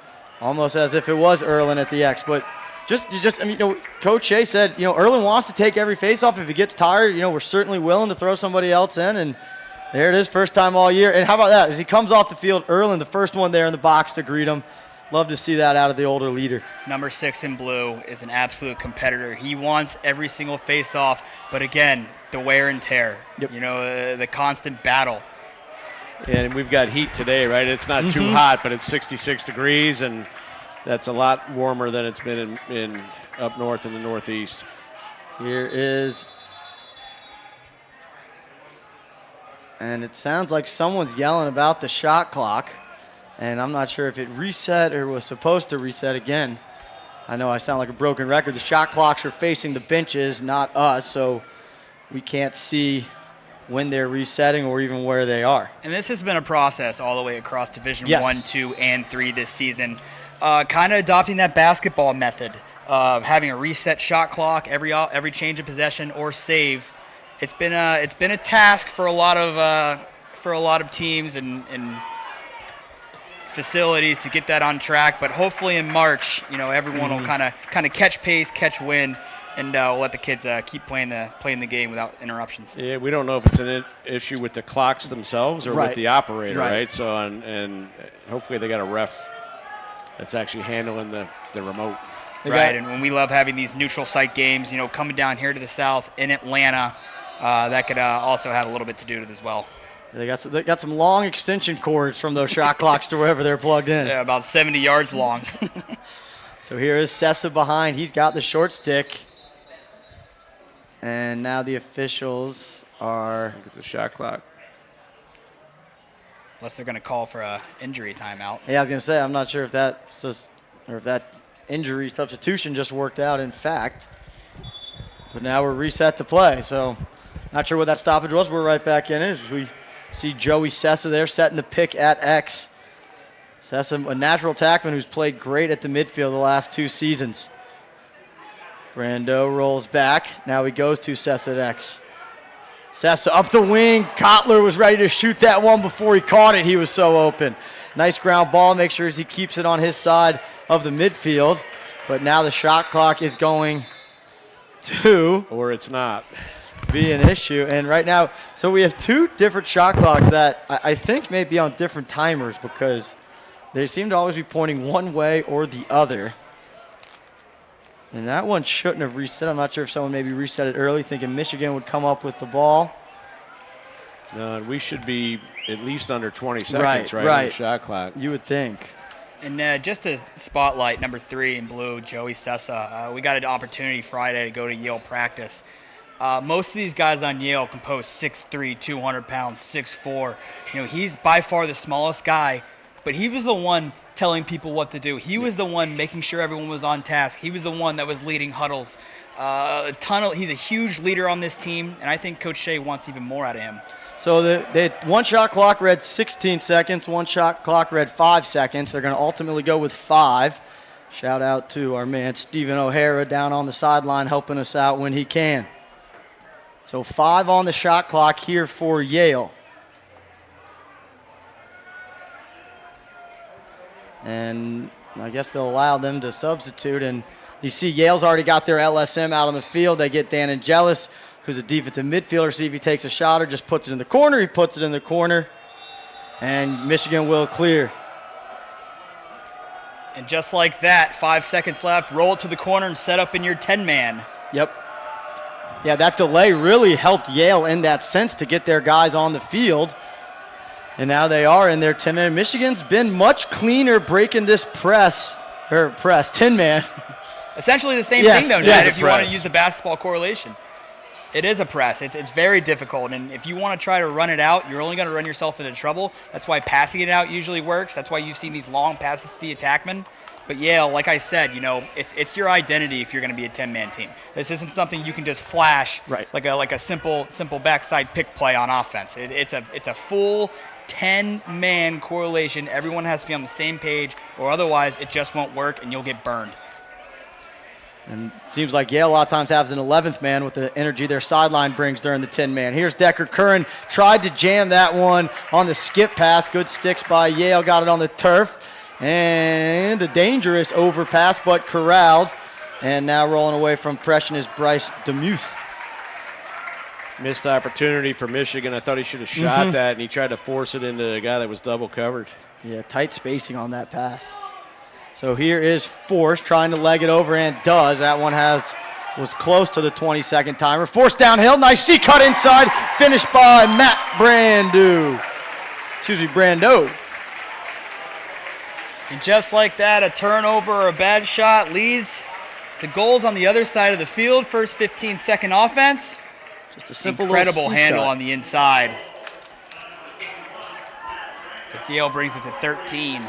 almost as if it was Erlin at the X. But I mean, Coach Shea said, Erlin wants to take every face-off. If he gets tired, we're certainly willing to throw somebody else in. And there it is, first time all year. And how about that? As he comes off the field, Erlin, the first one there in the box to greet him. Love to see that out of the older leader. Number 6 in blue is an absolute competitor. He wants every single face-off, but again, the wear and tear. Yep. The constant battle. And we've got heat today, right? It's not too hot, but it's 66 degrees, and that's a lot warmer than it's been in up north in the Northeast. Here is... And it sounds like someone's yelling about the shot clock. And I'm not sure if it reset or was supposed to reset again. I know I sound like a broken record. The shot clocks are facing the benches, not us, so we can't see when they're resetting or even where they are. And this has been a process all the way across Division Yes. 1, 2, and 3 this season. Kind of adopting that basketball method of having a reset shot clock every change of possession or save. It's been a task for a lot of teams and facilities to get that on track. But hopefully in March, everyone will kind of catch pace, catch wind, and we'll let the kids keep playing the game without interruptions. Yeah, we don't know if it's an issue with the clocks themselves or with the operator, right? So and hopefully they got a ref that's actually handling the remote. Right, and we love having these neutral site games, coming down here to the south in Atlanta. That could also have a little bit to do with it as well. They got some long extension cords from those shot clocks to wherever they're plugged in. Yeah, about 70 yards long. So here is Sessa behind. He's got the short stick. And now the officials are... Look at the shot clock. Unless they're going to call for a injury timeout. Yeah, I was going to say, I'm not sure if that injury substitution just worked out, in fact. But now we're reset to play, so not sure what that stoppage was. We're right back in it as we see Joey Sessa there setting the pick at X. Sessa, a natural attackman who's played great at the midfield the last 2 seasons. Brando rolls back. Now he goes to Sessa at X. Sessa up the wing. Kotler was ready to shoot that one before he caught it. He was so open. Nice ground ball. Make sure he keeps it on his side of the midfield. But now the shot clock is going to... Or it's not. Be an issue. And right now, so we have 2 different shot clocks that I think may be on different timers because they seem to always be pointing one way or the other. And that one shouldn't have reset. I'm not sure if someone maybe reset it early, thinking Michigan would come up with the ball. No, we should be at least under 20 seconds, right? On the shot clock. You would think. And just to spotlight number 3 in blue, Joey Sessa. We got an opportunity Friday to go to Yale practice. Most of these guys on Yale can post 6'3", 200 pounds, 6'4". He's by far the smallest guy, but he was the one telling people what to do. He was the one making sure everyone was on task. He was the one that was leading huddles. He's a huge leader on this team, and I think Coach Shea wants even more out of him. So the one shot clock read 16 seconds, one shot clock read 5 seconds. They're going to ultimately go with 5. Shout out to our man Stephen O'Hara down on the sideline helping us out when he can. So 5 on the shot clock here for Yale. And I guess they'll allow them to substitute. And you see Yale's already got their LSM out on the field. They get Dan Angelis, who's a defensive midfielder, see if he takes a shot or just puts it in the corner. He puts it in the corner, and Michigan will clear. And just like that, 5 seconds left, roll it to the corner and set up in your 10-man. Yep. Yeah, that delay really helped Yale in that sense to get their guys on the field. And now they are in their 10-man. Michigan's been much cleaner breaking this 10-man. Essentially the same Yes, thing, though, yes. Ned, if you want to Press. use the basketball correlation. It is a press. It's very difficult, and if you want to try to run it out, you're only going to run yourself into trouble. That's why passing it out usually works. That's why you've seen these long passes to the attackman. But Yale, like I said, it's your identity if you're going to be a 10-man team. This isn't something you can just flash like a simple backside pick play on offense. It's a full 10-man correlation. Everyone has to be on the same page, or otherwise it just won't work and you'll get burned. And it seems like Yale a lot of times has an 11th man with the energy their sideline brings during the 10-man. Here's Decker Curran, tried to jam that one on the skip pass. Good sticks by Yale, got it on the turf. And a dangerous overpass, but corralled. And now rolling away from pressure is Bryce Demuth. Missed opportunity for Michigan. I thought he should have shot that, and he tried to force it into a guy that was double covered. Yeah, tight spacing on that pass. So here is Force trying to leg it over, and does. That one was close to the 20-second timer. Force downhill, nice C-cut inside, finished by Matt Brando. And just like that, a turnover or a bad shot leads to goals on the other side of the field. First 15-second offense. Just a simple incredible little handle C-cut on the inside. As Yale brings it to 13,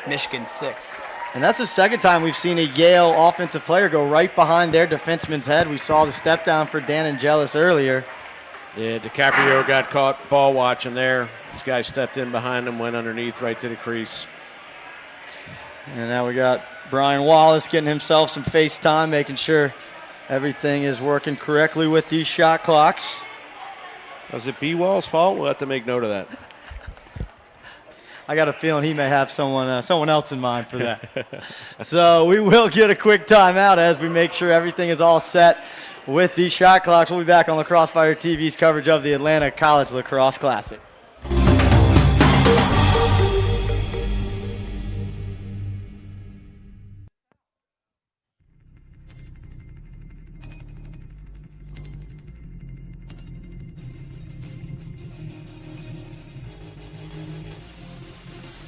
Michigan 6. And that's the second time we've seen a Yale offensive player go right behind their defenseman's head. We saw the step down for Dan Angelis earlier. Yeah, DiCaprio got caught ball watching there. This guy stepped in behind him, went underneath right to the crease. And now we got Brian Wallace getting himself some face time, making sure everything is working correctly with these shot clocks. Was it B-Wall's fault? We'll have to make note of that. I got a feeling he may have someone else in mind for that. So we will get a quick timeout as we make sure everything is all set with these shot clocks. We'll be back on Lacrosse Fire TV's coverage of the Atlanta College Lacrosse Classic.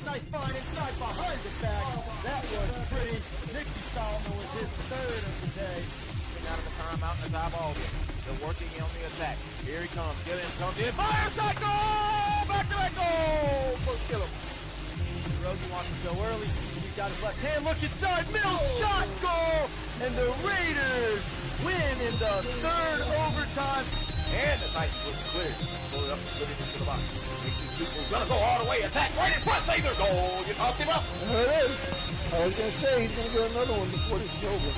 Nice find inside behind the back. That was pretty. Nicky Solomon was his third of the day. Out of the timeout in the top ball game. They're working on the attack. Here he comes. Gilliam comes in. Fires that goal! Back-to-back goal! First kill him. Rosie wants to go early. He's got his left hand. Look inside. Mills shot goal. And the Raiders win in the third overtime. And the Titans was cleared. Pull it up and put it into the box. People's gonna go all the way. Attack right in front. Save their goal. You talked him up. There it is. I was going to say, he's going to get another one before this is over.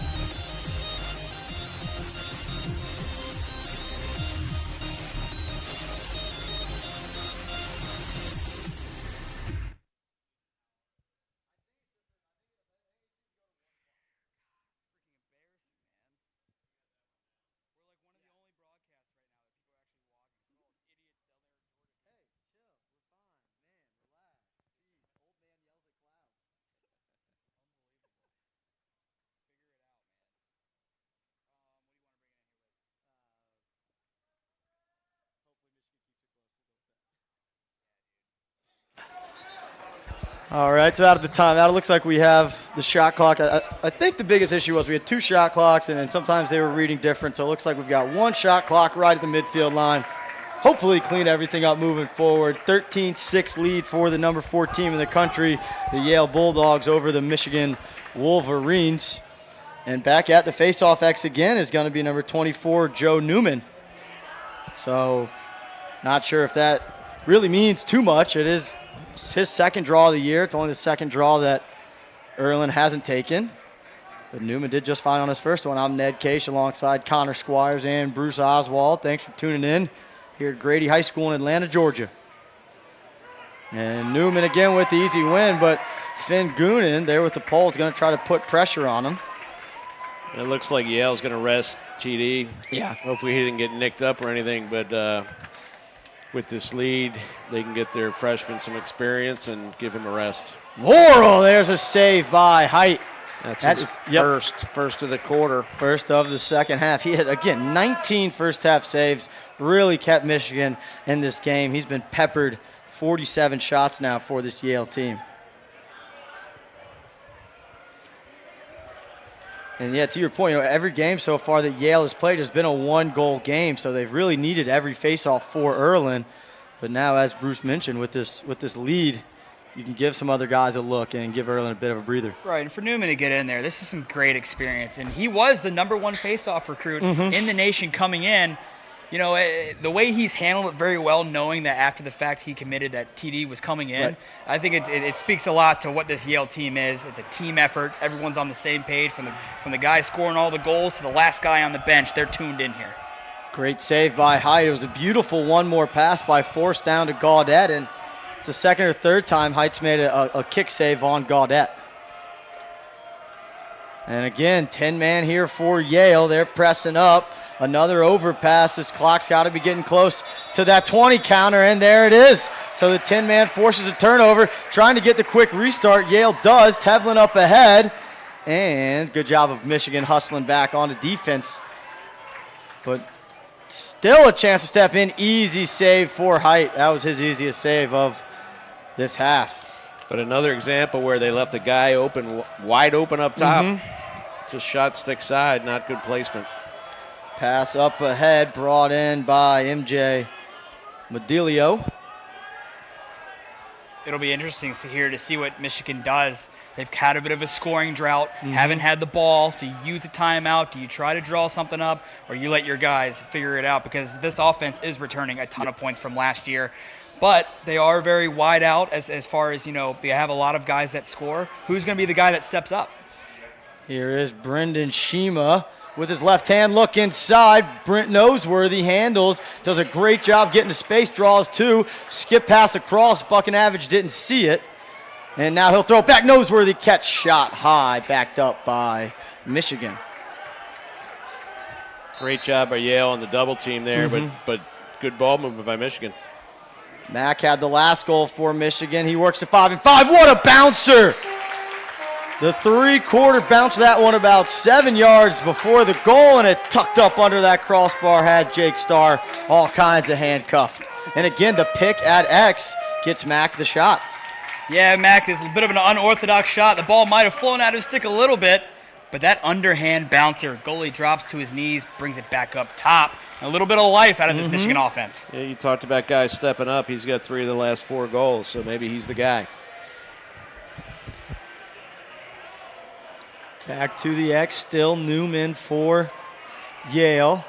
All right, so out of the timeout, it looks like we have the shot clock. I think the biggest issue was we had two shot clocks, and then sometimes they were reading different. So it looks like we've got one shot clock right at the midfield line. Hopefully clean everything up moving forward. 13-6 lead for the number 4 team in the country, the Yale Bulldogs over the Michigan Wolverines. And back at the faceoff X again is going to be number 24, Joe Newman. So not sure if that really means too much. It is his second draw of the year. It's only the second draw that Erlin hasn't taken. But Newman did just fine on his first one. I'm Ned Case alongside Connor Squires and Bruce Oswald. Thanks for tuning in here at Grady High School in Atlanta, Georgia. And Newman again with the easy win, but Finn Goonan there with the pole is going to try to put pressure on him. It looks like Yale's going to rest TD. Yeah. Hopefully he didn't get nicked up or anything, but with this lead, they can get their freshman some experience and give him a rest. Morrill, there's a save by Height. That's That his is- first of the quarter. First of the second half. He had, again, 19 first half saves. Really kept Michigan in this game. He's been peppered 47 shots now for this Yale team. And yeah, to your point, every game so far that Yale has played has been a one-goal game, so they've really needed every face-off for Erlin. But now, as Bruce mentioned, with this lead, you can give some other guys a look and give Erlin a bit of a breather. Right, and for Newman to get in there, this is some great experience. And he was the #1 face-off recruit in the nation coming in. You know, the way he's handled it very well, knowing that after the fact he committed that TD was coming in, right. I think it speaks a lot to what this Yale team is. It's a team effort. Everyone's on the same page, from the guy scoring all the goals to the last guy on the bench. They're tuned in here. Great save by Height. It was a beautiful one-more pass by Force down to Gaudet, and it's the second or third time Height's made a kick save on Gaudet. And again, 10-man here for Yale. They're pressing up. Another overpass. This clock's got to be getting close to that 20 counter, and there it is. So the 10-man forces a turnover, trying to get the quick restart. Yale does. Tevlin up ahead. And good job of Michigan hustling back onto defense. But still a chance to step in. Easy save for Height. That was his easiest save of this half. But another example where they left the guy open, wide open up top. Just shot stick side, not good placement. Pass up ahead, brought in by MJ Medilio. It'll be interesting to see what Michigan does. They've had a bit of a scoring drought, haven't had the ball. Do you use a timeout? Do you try to draw something up? Or you let your guys figure it out? Because this offense is returning a ton of points from last year. But they are very wide out as far as, they have a lot of guys that score. Who's going to be the guy that steps up? Here is Brendan Shima with his left hand. Look inside. Brent Noseworthy handles. Does a great job getting to space. Draws two. Skip pass across. Buckinavage didn't see it. And now he'll throw it back. Noseworthy catch shot high. Backed up by Michigan. Great job by Yale on the double team there, but good ball movement by Michigan. Mack had the last goal for Michigan. He works to 5-5. What a bouncer! The three-quarter bounced that one about 7 yards before the goal, and it tucked up under that crossbar, had Jake Starr all kinds of handcuffed. And again, the pick at X gets Mack the shot. Yeah, Mack is a bit of an unorthodox shot. The ball might have flown out of his stick a little bit, but that underhand bouncer, goalie drops to his knees, brings it back up top. A little bit of life out of this Michigan offense. Yeah, you talked about guys stepping up. He's got 3 of the last 4 goals, so maybe he's the guy. Back to the X, still Newman for Yale.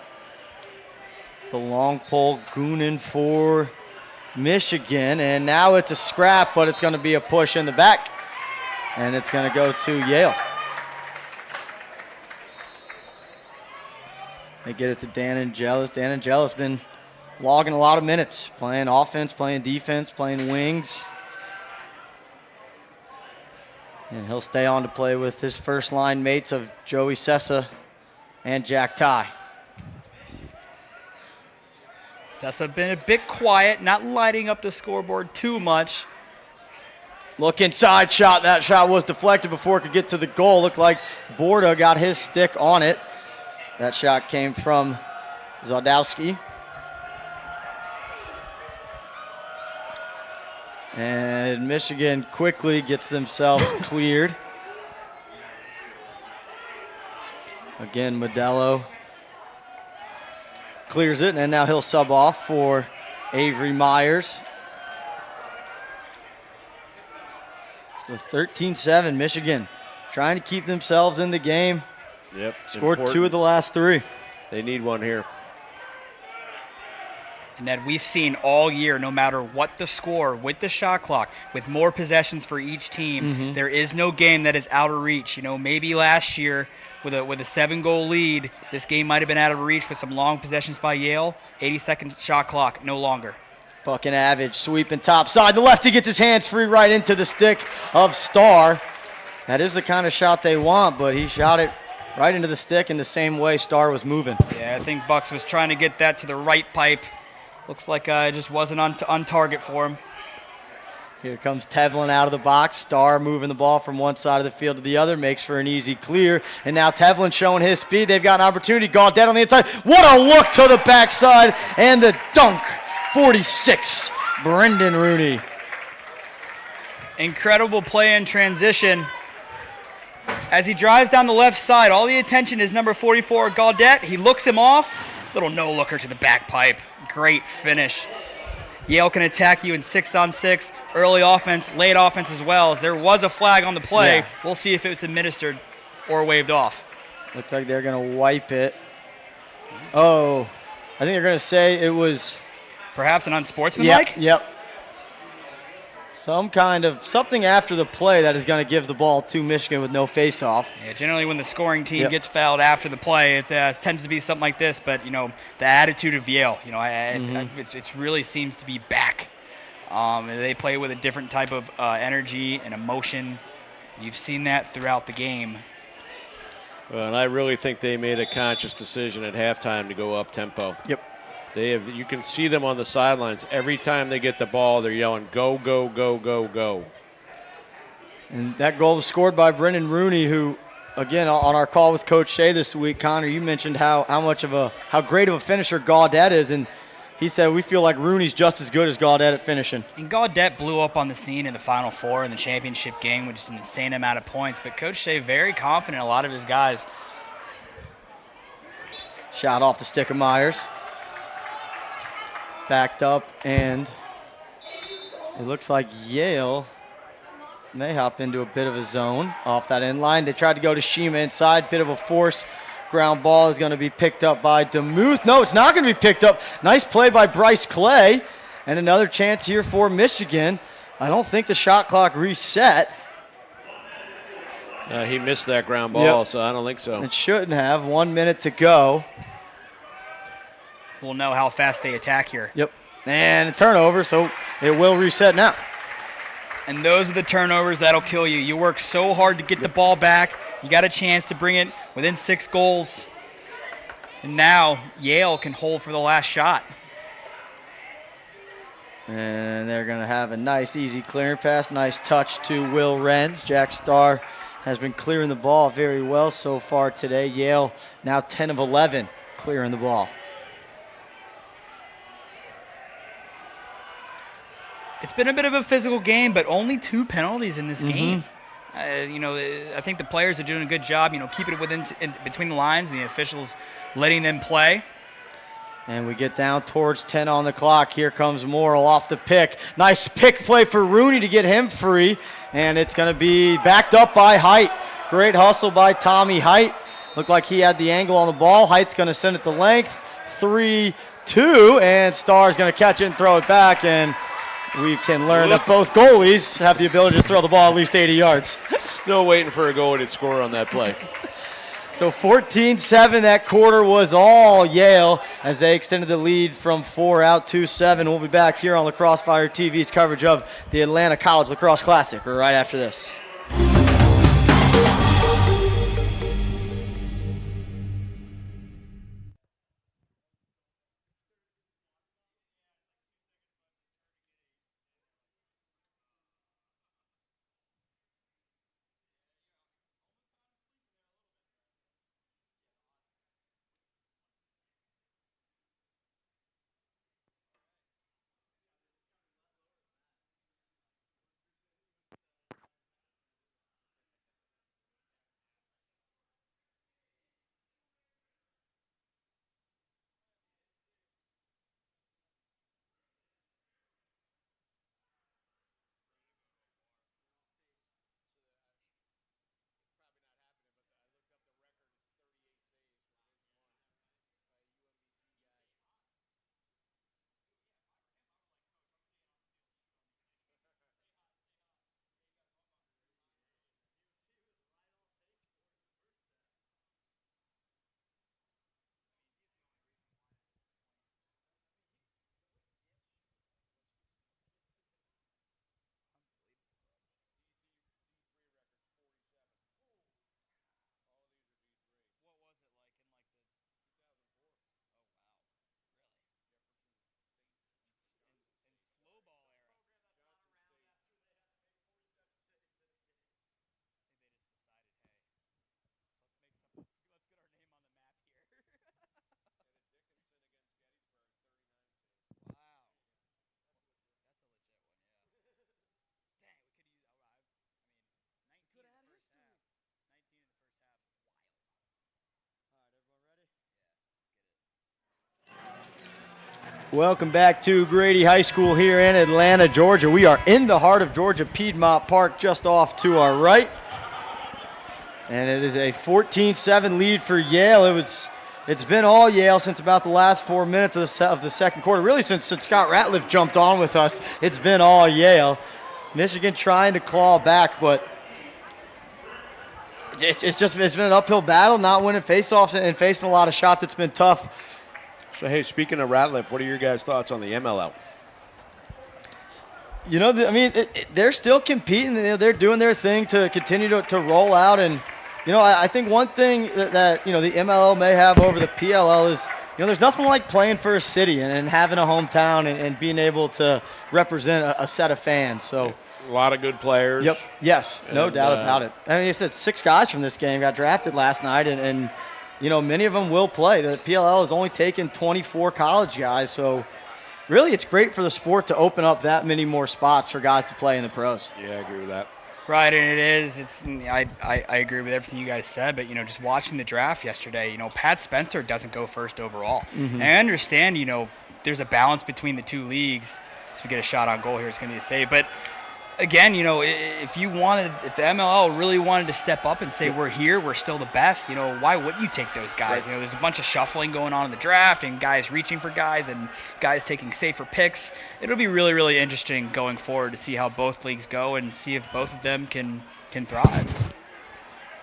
The long pole, Goonan for Michigan. And now it's a scrap, but it's going to be a push in the back. And it's going to go to Yale. They get it to Dan Angelis. Dan Angelis been logging a lot of minutes, playing offense, playing defense, playing wings. And he'll stay on to play with his first line mates of Joey Sessa and Jack Ty. Sessa been a bit quiet, not lighting up the scoreboard too much. Look inside shot. That shot was deflected before it could get to the goal. Looked like Borda got his stick on it. That shot came from Zaldowski. And Michigan quickly gets themselves cleared. Again, Modelo clears it, and now he'll sub off for Avery Myers. So 13-7, Michigan trying to keep themselves in the game. Yep. Scored important. 2 of the last 3. They need one here. And that we've seen all year, no matter what the score, with the shot clock, with more possessions for each team, there is no game that is out of reach. Maybe last year with a 7-goal lead, this game might have been out of reach with some long possessions by Yale. 80-second shot clock, no longer. Buckinavage sweeping top side. The lefty gets his hands free right into the stick of Starr. That is the kind of shot they want, but he shot it right into the stick in the same way Starr was moving. Yeah, I think Bucks was trying to get that to the right pipe. Looks like it just wasn't on target for him. Here comes Tevlin out of the box. Starr moving the ball from one side of the field to the other, makes for an easy clear. And now Tevlin showing his speed. They've got an opportunity. Gaudet on the inside. What a look to the backside. And the dunk. 46, Brendan Rooney. Incredible play in transition. As he drives down the left side, all the attention is number 44, Gaudet. He looks him off. Little no-looker to the back pipe. Great finish. Yale can attack you in 6-on-6, early offense, late offense as well. As there was a flag on the play. Yeah. We'll see if it was administered or waved off. Looks like they're going to wipe it. Oh, I think they're going to say it was... Perhaps an unsportsmanlike? Yep. Something after the play that is going to give the ball to Michigan with no face-off. Yeah, generally when the scoring team gets fouled after the play, it tends to be something like this. But the attitude of Yale, it really seems to be back. They play with a different type of energy and emotion. You've seen that throughout the game. Well, and I really think they made a conscious decision at halftime to go up tempo. Yep. You can see them on the sidelines. Every time they get the ball, they're yelling, go, go, go, go, go. And that goal was scored by Brendan Rooney, who, again, on our call with Coach Shea this week, Connor, you mentioned how great of a finisher Gaudet is, and he said we feel like Rooney's just as good as Gaudet at finishing. And Gaudet blew up on the scene in the Final Four in the championship game with just an insane amount of points, but Coach Shea very confident in a lot of his guys. Shot off the stick of Myers. Backed up, and it looks like Yale may hop into a bit of a zone off that end line. They tried to go to Shima inside, bit of a force. Ground ball is going to be picked up by DeMuth. No, it's not going to be picked up. Nice play by Bryce Clay, and another chance here for Michigan. I don't think the shot clock reset. He missed that ground ball, so I don't think so. It shouldn't have. 1 minute to go. We'll know how fast they attack here. Yep. And a turnover, so it will reset now. And those are the turnovers that'll kill you. You work so hard to get the ball back. You got a chance to bring it within 6 goals. And now Yale can hold for the last shot. And they're going to have a nice, easy clearing pass. Nice touch to Will Renz. Jack Starr has been clearing the ball very well so far today. Yale now 10 of 11 clearing the ball. It's been a bit of a physical game, but only 2 penalties in this game. I think the players are doing a good job, keeping it between the lines and the officials letting them play. And we get down towards 10 on the clock. Here comes Morrill off the pick. Nice pick play for Rooney to get him free. And it's going to be backed up by Height. Great hustle by Tommy Height. Looked like he had the angle on the ball. Height's going to send it the length. 3-2. And Starr's going to catch it and throw it back. And we can learn that both goalies have the ability to throw the ball at least 80 yards. Still waiting for a goal to score on that play. So 14-7, that quarter was all Yale as they extended the lead from 4 out to 7. We'll be back here on Lacrosse Fire TV's coverage of the Atlanta College Lacrosse Classic right after this. Welcome back to Grady High School here in Atlanta, Georgia. We are in the heart of Georgia, Piedmont Park, just off to our right. And it is a 14-7 lead for Yale. It's been all Yale since about the last 4 minutes of the second quarter. Really, since Scott Ratliff jumped on with us, it's been all Yale. Michigan trying to claw back, but it's been an uphill battle, not winning faceoffs and facing a lot of shots. It's been tough. So, hey, speaking of Ratliff, what are your guys' thoughts on the MLL? You know, they're still competing. They're doing their thing to continue to roll out. And, you know, I think one thing that you know, the MLL may have over the PLL is, you know, there's nothing like playing for a city and having a hometown and being able to represent a set of fans. So a lot of good players. Yep. Yes, no doubt about it. I mean, you said 6 guys from this game got drafted last night, and you know, many of them will play. The PLL has only taken 24 college guys, so really it's great for the sport to open up that many more spots for guys to play in the pros. Yeah, I agree with that. Right, and it is. I agree with everything you guys said, but, you know, just watching the draft yesterday, you know, Pat Spencer doesn't go first overall. And I understand, you know, there's a balance between the two leagues. So we get a shot on goal here, it's going to be a save. But again, you know, if the MLL really wanted to step up and say, we're here, we're still the best, you know, why wouldn't you take those guys? Right. You know, there's a bunch of shuffling going on in the draft and guys reaching for guys and guys taking safer picks. It'll be really, really interesting going forward to see how both leagues go and see if both of them can thrive.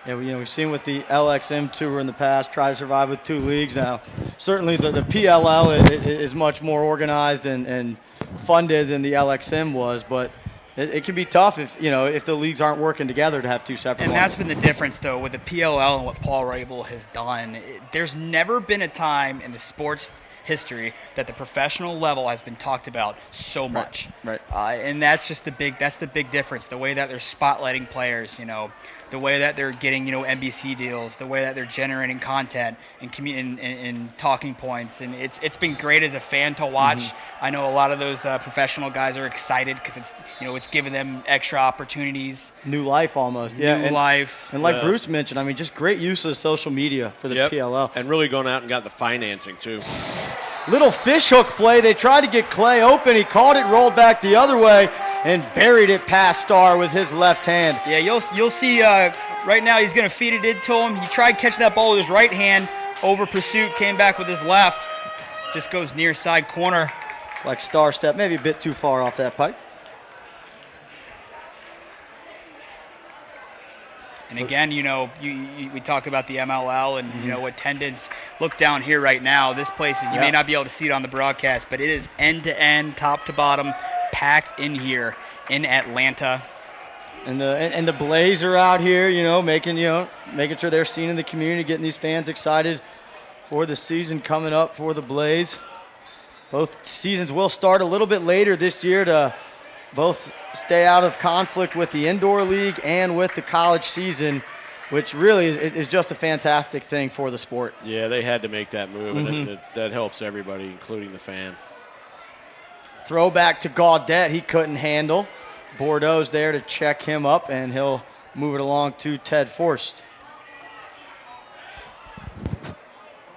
Yeah, you know, we've seen with the LXM tour in the past, try to survive with 2 leagues now. Certainly the PLL is much more organized and funded than the LXM was, but it can be tough if the leagues aren't working together to have 2 separate ones. And that's been the difference, though, with the PLL and what Paul Rabel has done. There's never been a time in the sports history that the professional level has been talked about so much. Right. And that's just the big difference. The way that they're spotlighting players, you know, the way that they're getting, you know, NBC deals, the way that they're generating content and talking points, and it's been great as a fan to watch. I know a lot of those professional guys are excited because it's giving them extra opportunities, new life almost, life. And like Bruce mentioned, I mean, just great use of social media for the PLL, and really going out and got the financing too. Little fish hook play. They tried to get Clay open. He caught it, rolled back the other way, and buried it past Starr with his left hand. Yeah, you'll see right now he's going to feed it into him. He tried catching that ball with his right hand, over pursuit, came back with his left. Just goes near side corner. Like Starr step, maybe a bit too far off that pike. And again, you know, we talk about the MLL and, you know, attendance. Look down here right now. This place, you may not be able to see it on the broadcast, but it is end-to-end, top to bottom, packed in here in Atlanta. And the Blaze are out here, you know, making sure they're seen in the community, getting these fans excited for the season coming up for the Blaze. Both seasons will start a little bit later this year to both stay out of conflict with the indoor league and with the college season, which really is just a fantastic thing for the sport. Yeah, they had to make that move, and that helps everybody, including the fan. Throwback to Gaudet, he couldn't handle. Bordeaux's there to check him up, and he'll move it along to Ted Forst.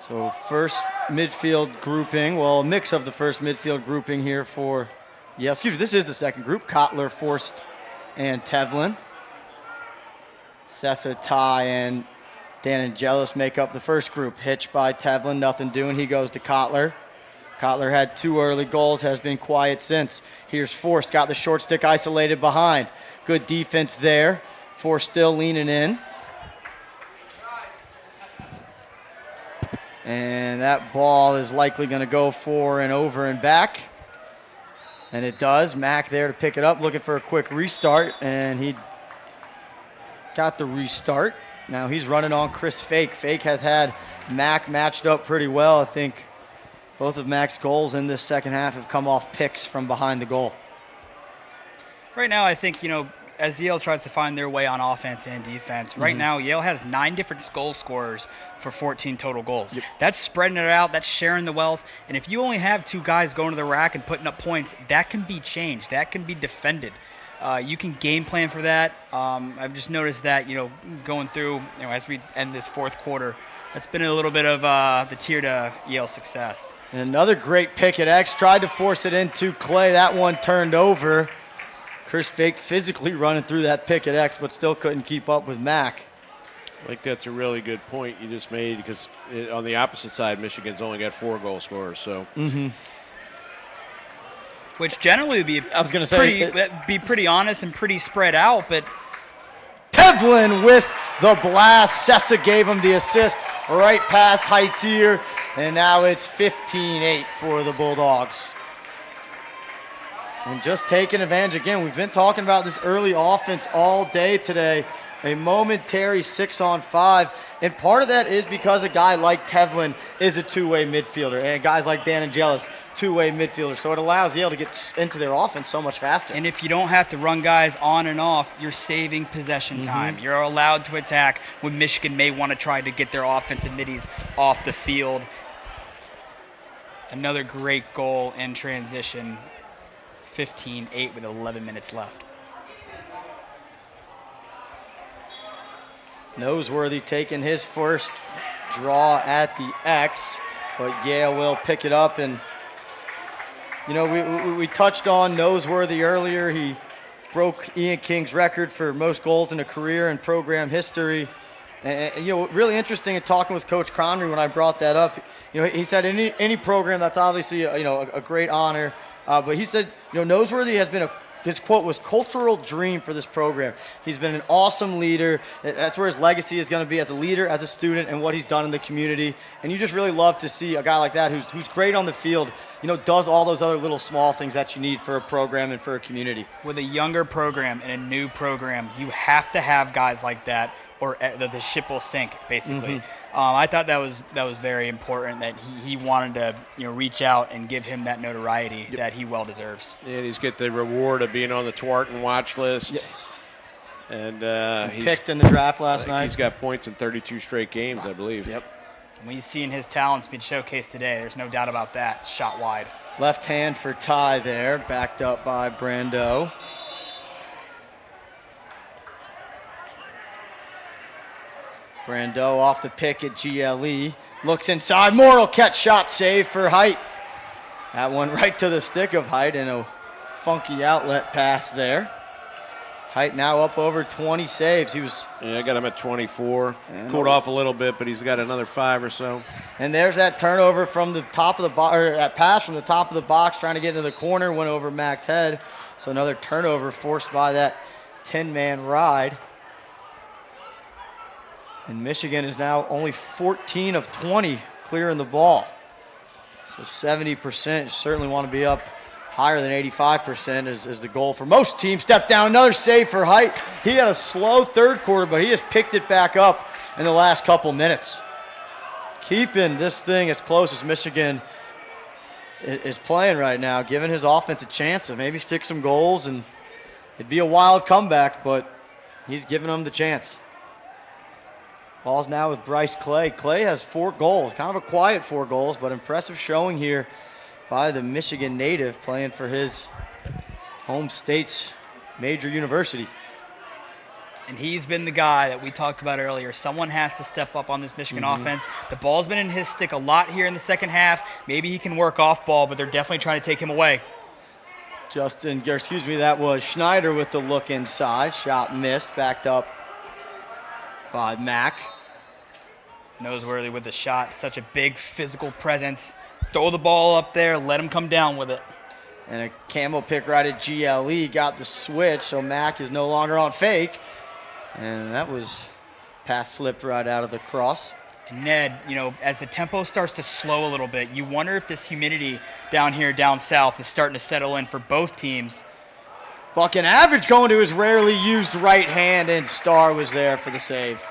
So first midfield grouping, well, a mix of the first midfield grouping here for, this is the second group, Kotler, Forst, and Tevlin. Sessa, Ty, and Dan Angelis make up the first group. Hitch by Tevlin, nothing doing, he goes to Kotler. Kotler had 2 early goals, has been quiet since. Here's Forst, got the short stick isolated behind. Good defense there. Forst still leaning in. And that ball is likely going to go for an over and back. And it does. Mack there to pick it up, looking for a quick restart. And he got the restart. Now he's running on Chris Fake. Fake has had Mack matched up pretty well. I think both of Mack's goals in this second half have come off picks from behind the goal. Right now, I think, you know, as Yale tries to find their way on offense and defense, right now Yale has 9 different goal scorers for 14 total goals. That's spreading it out. That's sharing the wealth. And if you only have 2 guys going to the rack and putting up points, that can be changed. That can be defended. You can game plan for that. I've just noticed that, you know, going through, you know, as we end this fourth quarter, that's been a little bit of the tier to Yale's success. And another great pick at X. Tried to force it into Clay. That one turned over. Chris Fake physically running through that pick at X, but still couldn't keep up with Mack. I think that's a really good point you just made because on the opposite side, Michigan's only got 4 goal scorers. So, which generally would be I was going to say be pretty honest and pretty spread out, but Tevlin with the blast. Sessa gave him the assist right past Heights here, and now it's 15-8 for the Bulldogs. And just taking advantage again. We've been talking about this early offense all day today. A momentary 6-on-5. And part of that is because a guy like Tevlin is a two-way midfielder. And guys like Dan and Jealous, two-way midfielders. So it allows Yale to get into their offense so much faster. And if you don't have to run guys on and off, you're saving possession time. You're allowed to attack when Michigan may want to try to get their offensive middies off the field. Another great goal in transition. 15-8 with 11 minutes left. Noseworthy taking his first draw at the X, but Yale will pick it up. And, you know, we touched on Noseworthy earlier. He broke Ian King's record for most goals in a career in program history. And you know, really interesting in talking with Coach Connery when I brought that up. You know, he said any program, that's obviously a great honor. But he said, you know, Noseworthy has been his quote was cultural dream for this program. He's been an awesome leader. That's where his legacy is going to be as a leader, as a student, and what he's done in the community. And you just really love to see a guy like that who's great on the field, you know, does all those other little small things that you need for a program and for a community. With a younger program and a new program, you have to have guys like that, or the ship will sink, basically. I thought that was very important that he wanted to reach out and give him that notoriety that he well deserves. And he's get the reward of being on the Twarton watch list. Yes. And he's picked in the draft last night. He's got points in 32 straight games, I believe. Yep. When you've seen his talents being showcased today, there's no doubt about that. Shot wide. Left hand for Ty there, backed up by Brando. Brando off the pick at GLE. Looks inside. Morrill catch shot save for Height. That one right to the stick of Height and a funky outlet pass there. Height now up over 20 saves. I got him at 24. Cooled off a little bit, but he's got another 5 or so. And there's that turnover from the top of the box, or that pass from the top of the box, trying to get into the corner, went over Mack's head. So another turnover forced by that 10-man ride. And Michigan is now only 14 of 20 clearing the ball. So 70%, certainly want to be up higher than 85% is the goal for most teams. Step down, another save for Height. He had a slow third quarter, but he has picked it back up in the last couple minutes. Keeping this thing as close as Michigan is playing right now, giving his offense a chance to maybe stick some goals, and it'd be a wild comeback, but he's giving them the chance. Ball's now with Bryce Clay. Clay has 4 goals, kind of a quiet 4 goals, but impressive showing here by the Michigan native playing for his home state's major university. And he's been the guy that we talked about earlier. Someone has to step up on this Michigan offense. The ball's been in his stick a lot here in the second half. Maybe he can work off ball, but they're definitely trying to take him away. That was Schneider with the look inside. Shot missed, backed up by Mack. Noseworthy with the shot. Such a big physical presence. Throw the ball up there, let him come down with it. And a camel pick right at GLE. Got the switch, so Mack is no longer on fake. And that was pass slipped right out of the cross. And Ned, as the tempo starts to slow a little bit, you wonder if this humidity down here, down south, is starting to settle in for both teams. Bucking Average going to his rarely used right hand, and Starr was there for the save.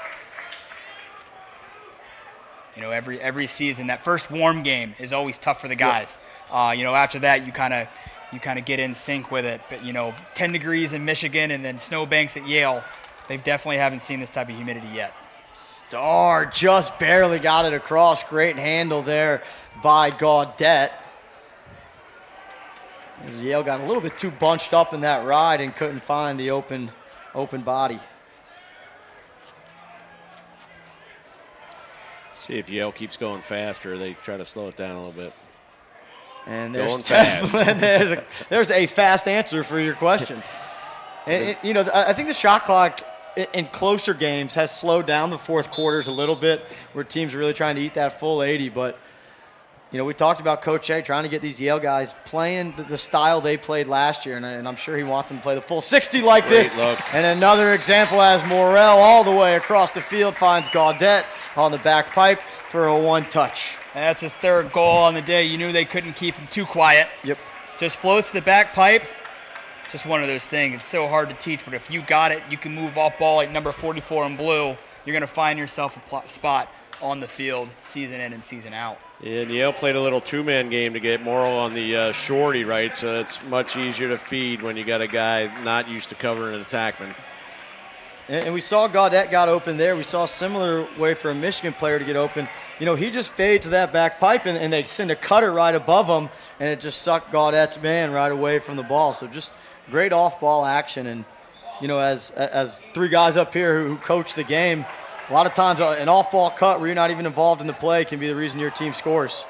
Every season, that first warm game is always tough for the guys. Yep. After that, you kind of get in sync with it. But 10 degrees in Michigan and then snowbanks at Yale, they definitely haven't seen this type of humidity yet. Starr just barely got it across. Great handle there by Gaudet. As Yale got a little bit too bunched up in that ride and couldn't find the open body. See if Yale keeps going faster, they try to slow it down a little bit. And there's Going fast. there's a fast answer for your question. And, I think the shot clock in closer games has slowed down the fourth quarters a little bit, where teams are really trying to eat that full 80. But, we talked about Coach Shea trying to get these Yale guys playing the style they played last year, and I'm sure he wants them to play the full 60 like Great this. look. And another example as Morrill all the way across the field finds Gaudet on the back pipe for a one-touch. And that's his third goal on the day. You knew they couldn't keep him too quiet. Yep. Just floats the back pipe. Just one of those things. It's so hard to teach, but if you got it, you can move off ball like number 44 in blue. You're going to find yourself a spot on the field season in and season out. Yeah, and Yale played a little two-man game to get Morrill on the shorty, right? So it's much easier to feed when you got a guy not used to covering an attackman. And we saw Gaudet got open there. We saw a similar way for a Michigan player to get open. He just fades to that back pipe, and they send a cutter right above him, and it just sucked Gaudet's man right away from the ball. So just great off-ball action. And, as three guys up here who coach the game, a lot of times an off-ball cut where you're not even involved in the play can be the reason your team scores.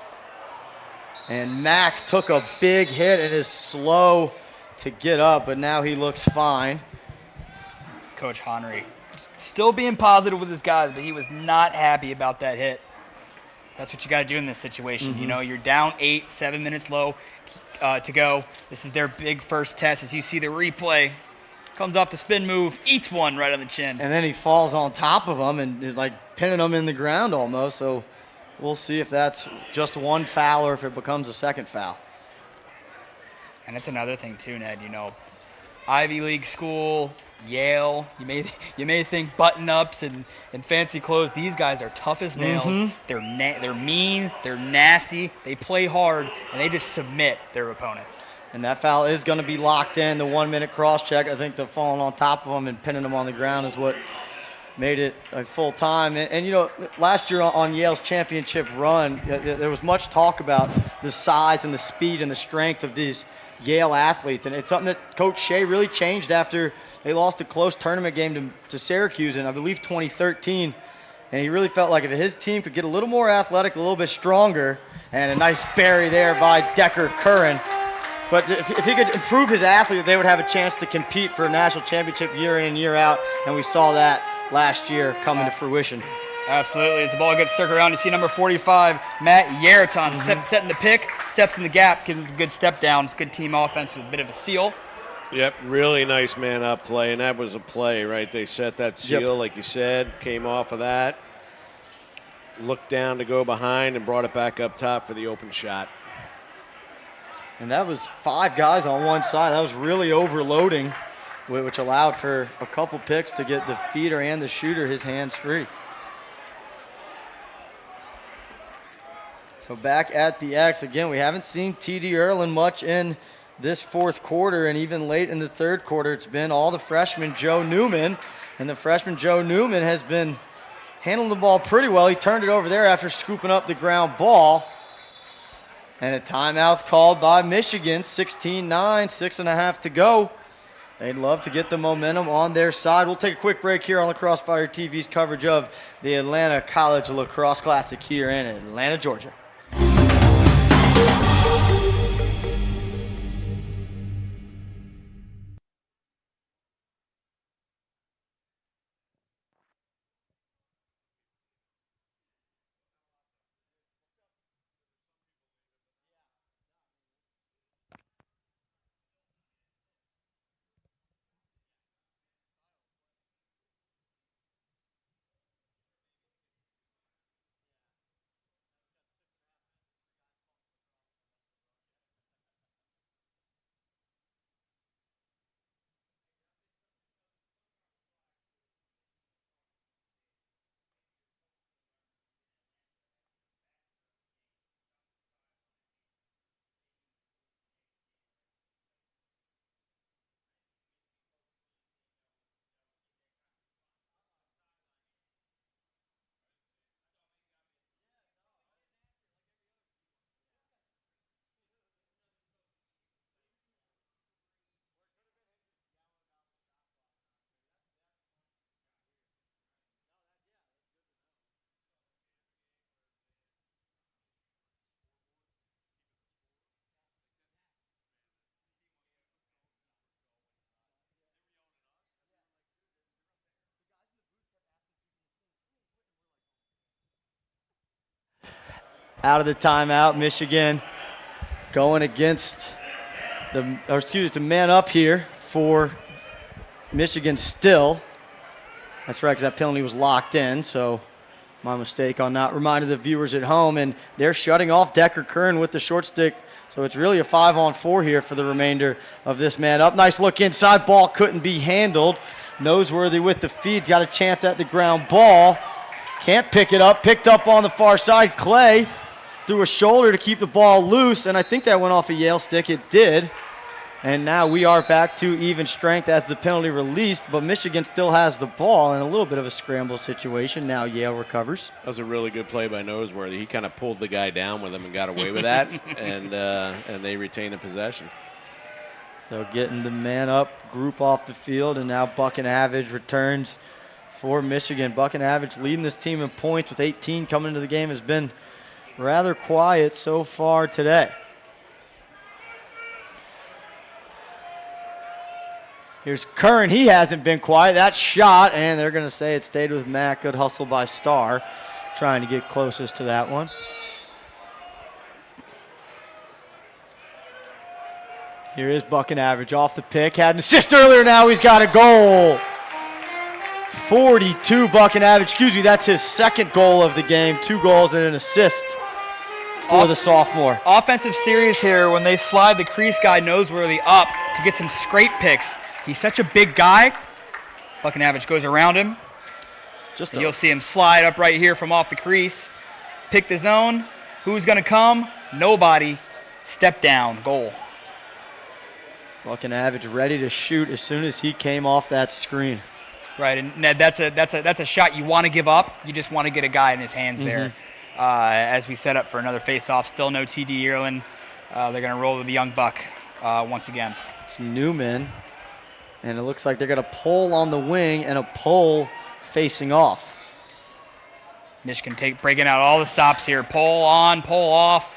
And Mack took a big hit and is slow to get up, but now he looks fine. Coach Henry still being positive with his guys, but he was not happy about that hit. That's what you got to do in this situation. You're down 8, 7 minutes low to go. This is their big first test. As you see the replay, comes off the spin move, eats one right on the chin. And then he falls on top of him and is like pinning him in the ground almost. So we'll see if that's just one foul or if it becomes a second foul. And it's another thing too, Ned. Ivy League school, Yale. You may think button-ups and fancy clothes. These guys are tough as nails. They're mean. They're nasty. They play hard, and they just submit their opponents. And that foul is going to be locked in. The 1 minute cross check. I think the falling on top of him and pinning him on the ground is what made it a full time. And last year on Yale's championship run, there was much talk about the size and the speed and the strength of these Yale athletes. And it's something that Coach Shea really changed after they lost a close tournament game to Syracuse in, I believe, 2013. And he really felt like if his team could get a little more athletic, a little bit stronger, and a nice bury there by Decker Curran. But if he could improve his athlete, they would have a chance to compete for a national championship year in and year out. And we saw that last year coming to fruition. Absolutely. As the ball gets circled around, you see number 45, Matt Yeriton, setting the pick, steps in the gap, gives him a good step down. It's good team offense with a bit of a seal. Yep, really nice man-up play, and that was a play, right? They set that seal, like you said, came off of that, looked down to go behind, and brought it back up top for the open shot. And that was 5 guys on one side. That was really overloading, which allowed for a couple picks to get the feeder and the shooter his hands free. So back at the X, again, we haven't seen T.D. Erlin much in this fourth quarter, and even late in the third quarter, it's been all the freshman Joe Newman. And the freshman Joe Newman has been handling the ball pretty well. He turned it over there after scooping up the ground ball. And a timeout's called by Michigan, 16-9, 6.5 to go. They'd love to get the momentum on their side. We'll take a quick break here on Lacrosse Fire TV's coverage of the Atlanta College Lacrosse Classic here in Atlanta, Georgia. out of the timeout. Michigan going against it's a man up here for Michigan still. That's right, because that penalty was locked in, so my mistake on not reminding the viewers at home. And they're shutting off Decker Kern with the short stick, so it's really a 5-on-4 here for the remainder of this man up. Nice look inside, ball couldn't be handled. Noseworthy with the feed, got a chance at the ground ball. Can't pick it up, picked up on the far side. Clay threw a shoulder to keep the ball loose, and I think that went off a Yale stick. It did. And now we are back to even strength as the penalty released, but Michigan still has the ball in a little bit of a scramble situation. Now Yale recovers. That was a really good play by Noseworthy. He kind of pulled the guy down with him and got away with that, and they retain the possession. So getting the man up group off the field, and now Buckenavage returns for Michigan. Buckenavage leading this team in points with 18 coming into the game, has been rather quiet so far today. Here's Kern. He hasn't been quiet. That shot, and they're going to say it stayed with Mack. Good hustle by Starr, trying to get closest to that one. Here is Buckenavage off the pick. Had an assist earlier. Now he's got a goal. 42 Buckenavage. Excuse me, that's his second goal of the game. 2 goals and an assist for the sophomore. Offensive series here when they slide the crease guy Noseworthy up to get some scrape picks. He's such a big guy. Buckenavage goes around him. You'll see him slide up right here from off the crease. Pick the zone. Who's going to come? Nobody. Step down. Goal. Buckenavage ready to shoot as soon as he came off that screen. Right, and Ned, that's a shot you want to give up. You just want to get a guy in his hands there. As we set up for another face-off. Still no TD Ireland. They're going to roll with the young buck once again. It's Newman. And it looks like they're going to pull on the wing and a pull facing off. Michigan breaking out all the stops here. Pull on, pull off.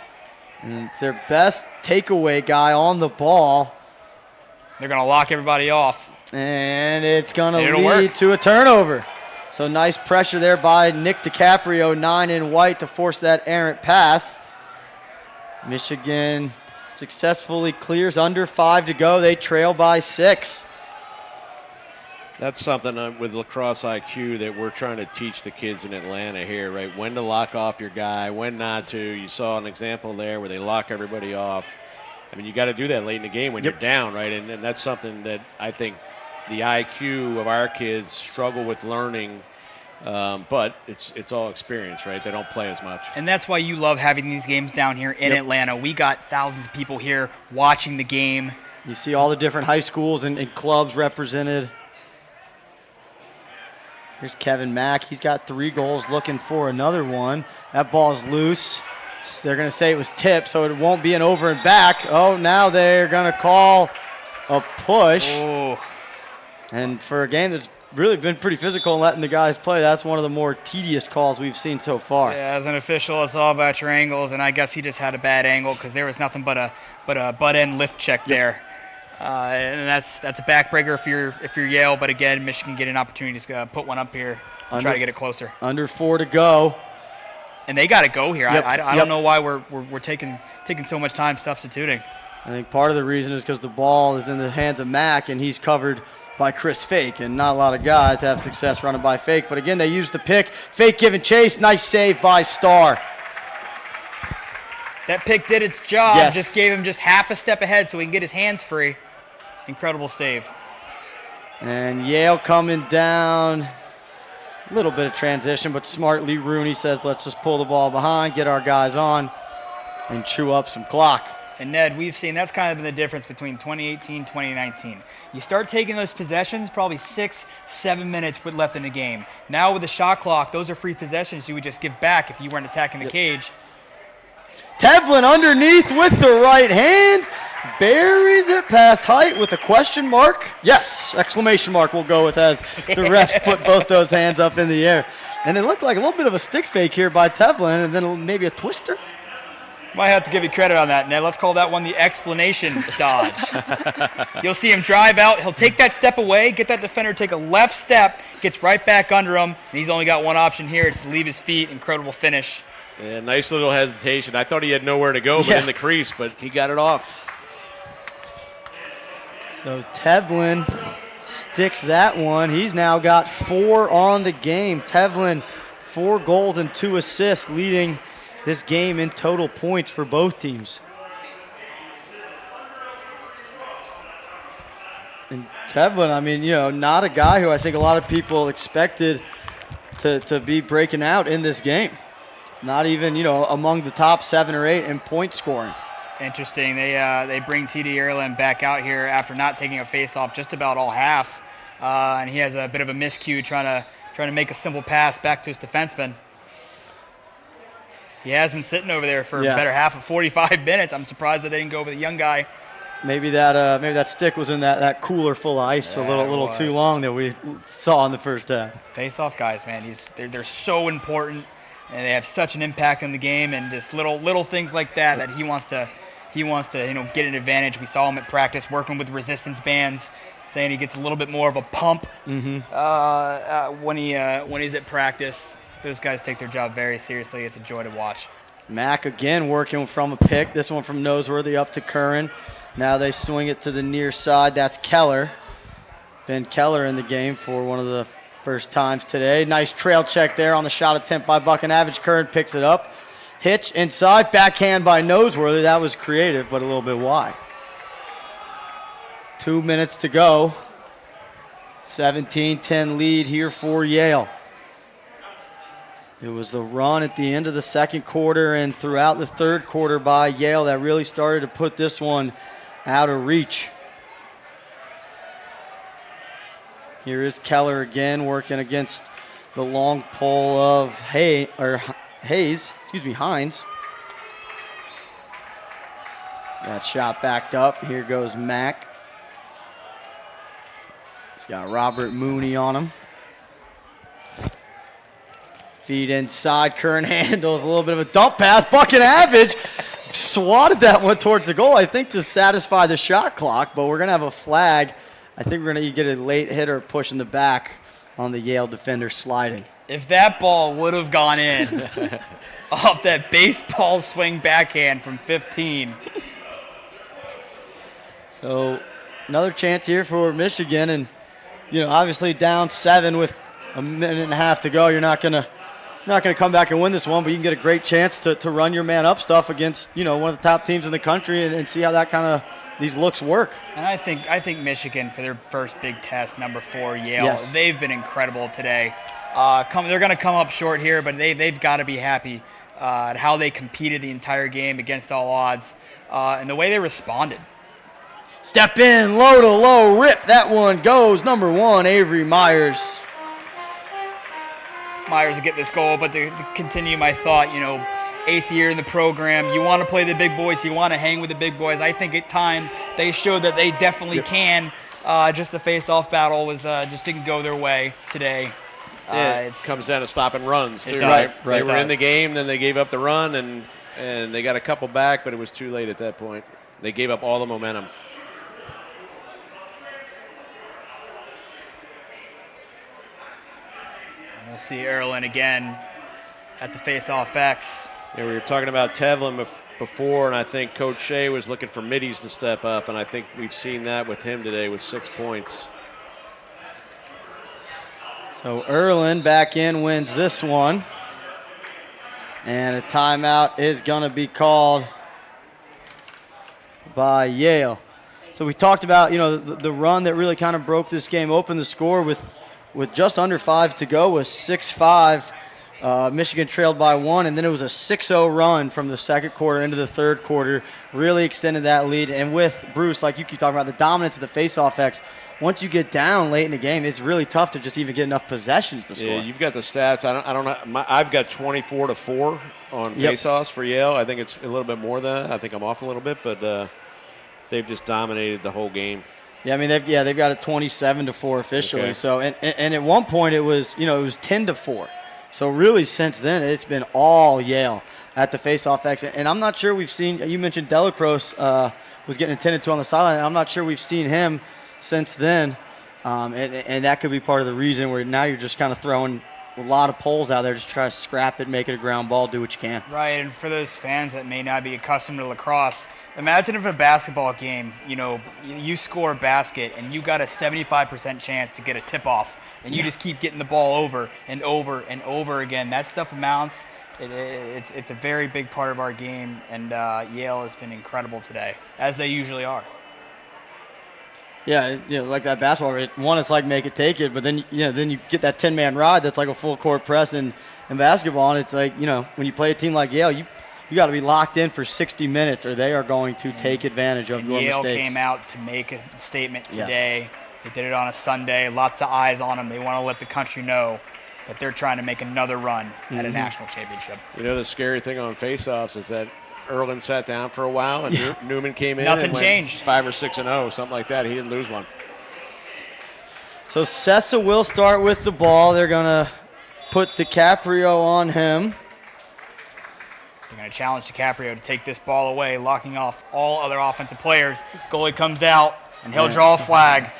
And it's their best takeaway guy on the ball. They're going to lock everybody off. And it's going to lead to a turnover. So nice pressure there by Nick DiCaprio, 9 in white, to force that errant pass. Michigan successfully clears under 5 to go. They trail by 6. That's something with Lacrosse IQ that we're trying to teach the kids in Atlanta here, right? When to lock off your guy, when not to. You saw an example there where they lock everybody off. I mean, you got to do that late in the game when you're down, right? And that's something that I think the IQ of our kids struggle with learning, but it's all experience, right? They don't play as much. And that's why you love having these games down here in Atlanta. We got thousands of people here watching the game. You see all the different high schools and clubs represented. Here's Kevin Mack. He's got 3 goals, looking for another one. That ball's loose. They're going to say it was tipped, so it won't be an over and back. Oh, now they're going to call a push. Oh. And for a game that's really been pretty physical and letting the guys play, that's one of the more tedious calls we've seen so far. Yeah, as an official, it's all about your angles, and I guess he just had a bad angle because there was nothing but a butt-end lift check there. And that's a backbreaker if you're Yale, but again, Michigan get an opportunity to put one up here and try to get it closer. Under 4 to go. And they got to go here. I don't know why we're taking so much time substituting. I think part of the reason is because the ball is in the hands of Mack, and he's covered by Chris Fake, and not a lot of guys have success running by Fake. But again, they use the pick. Fake giving chase. Nice save by Starr. That pick did its job. Yes. Just gave him just half a step ahead so he can get his hands free. Incredible save. And Yale coming down. A little bit of transition, but smart Lee Rooney says, let's just pull the ball behind, get our guys on, and chew up some clock. And Ned, we've seen that's kind of been the difference between 2018 2019. You start taking those possessions, probably 6-7 minutes left in the game. Now with the shot clock, those are free possessions you would just give back if you weren't attacking the cage. Tevlin underneath with the right hand. Buries it past Height with a question mark. Yes, exclamation mark we'll go with as the refs put both those hands up in the air. And it looked like a little bit of a stick fake here by Tevlin, and then maybe a twister. Might have to give you credit on that, Ned. Let's call that one the explanation dodge. You'll see him drive out. He'll take that step away, get that defender, take a left step, gets right back under him, and he's only got one option here. It's to leave his feet. Incredible finish Yeah, nice little hesitation. I thought he had nowhere to go but in the crease, but he got it off. So Tevlin sticks that one. He's now got 4 on the game. Tevlin, 4 goals and 2 assists, leading this game in total points for both teams. And Tevlin, I mean, not a guy who I think a lot of people expected to be breaking out in this game. Not even, among the top 7 or 8 in point scoring. Interesting. They bring T.D. Erlin back out here after not taking a face-off just about all half, and he has a bit of a miscue trying to make a simple pass back to his defenseman. He has been sitting over there for a better half of 45 minutes. I'm surprised that they didn't go with a young guy. Maybe that stick was in that cooler full of ice a little too long that we saw in the first half. Face-off guys, man, they're so important, and they have such an impact on the game, and just little things like that he wants to get an advantage. We saw him at practice working with resistance bands, saying he gets a little bit more of a pump when he's at practice. Those guys take their job very seriously. It's a joy to watch. Mack again working from a pick. This one from Noseworthy up to Curran. Now they swing it to the near side. That's Keller. Ben Keller in the game for one of the first times today. Nice trail check there on the shot attempt by Buchanavage. Curran picks it up. Hitch inside. Backhand by Noseworthy. That was creative, but a little bit wide. 2 minutes to go. 17-10 lead here for Yale. It was the run at the end of the second quarter and throughout the third quarter by Yale that really started to put this one out of reach. Here is Keller again working against the long pole of Hines. That shot backed up. Here goes Mack. He's got Robert Mooney on him. Feed inside. Curran handles a little bit of a dump pass. Buchanavage swatted that one towards the goal, I think, to satisfy the shot clock, but we're going to have a flag. I think we're going to get a late hitter push in the back on the Yale defender sliding. If that ball would have gone in off that baseball swing backhand from 15. So another chance here for Michigan, and obviously down 7 with a minute and a half to go. You're not gonna come back and win this one, but you can get a great chance to run your man up stuff against one of the top teams in the country and see how that kind of these looks work. And I think Michigan, for their first big test, number 4 Yale, they've been incredible today. They're going to come up short here, but they've got to be happy at how they competed the entire game against all odds and the way they responded. Step in, low to low, rip. That one goes. Number 1, Avery Myers. Myers will get this goal, but to continue my thought, 8th year in the program, you want to play the big boys, you want to hang with the big boys. I think at times they showed that they definitely can. Just the face-off battle was just didn't go their way today. It comes down to stopping runs, too. Right. They were in the game, then they gave up the run, and they got a couple back, but it was too late at that point. They gave up all the momentum. We'll see Erlin again at the face-off X. Yeah, we were talking about Tevlin before, and I think Coach Shea was looking for middies to step up, and I think we've seen that with him today with 6 points. So Erlin back in, wins this one. And a timeout is going to be called by Yale. So we talked about, the run that really kind of broke this game open. The score with just under 5 to go was 6-5. Michigan trailed by 1, and then it was a 6-0 run from the second quarter into the third quarter. Really extended that lead. And with Bruce, like you keep talking about, the dominance of the face-off X, once you get down late in the game, it's really tough to just even get enough possessions to score. Yeah, you've got the stats. I don't know. I've got 24-4 on face-offs for Yale. I think it's a little bit more than that. I think I'm off a little bit, but they've just dominated the whole game. Yeah, I mean they've got it 27-4 officially. Okay. So and at one point it was 10-4. So really since then it's been all Yale at the face-off X. And I'm not sure we've seen. You mentioned Delacrosse was getting attended to on the sideline. I'm not sure we've seen him since then. And that could be part of the reason where now you're just kind of throwing a lot of poles out there. Just try to scrap it, make it a ground ball, do what you can. Right, and for those fans that may not be accustomed to lacrosse, imagine if a basketball game, you score a basket and you got a 75% chance to get a tip-off, and you just keep getting the ball over and over and over again. That stuff amounts. It's a very big part of our game, and Yale has been incredible today, as they usually are. Yeah, like that basketball. One, it's like make it, take it, but then you get that 10-man rod that's like a full court press in basketball, and it's like when you play a team like Yale, you got to be locked in for 60 minutes, or they are going to take advantage of your Yale mistakes. Came out to make a statement today. Yes. They did it on a Sunday. Lots of eyes on them. They want to let the country know that they're trying to make another run at a national championship. The scary thing on faceoffs is that Erlin sat down for a while, and Newman came in. Nothing and went changed. 5 or 6-0, something like that. He didn't lose one. So Sessa will start with the ball. They're going to put DiCaprio on him. They're going to challenge DiCaprio to take this ball away, locking off all other offensive players. Goalie comes out, and he'll draw a flag.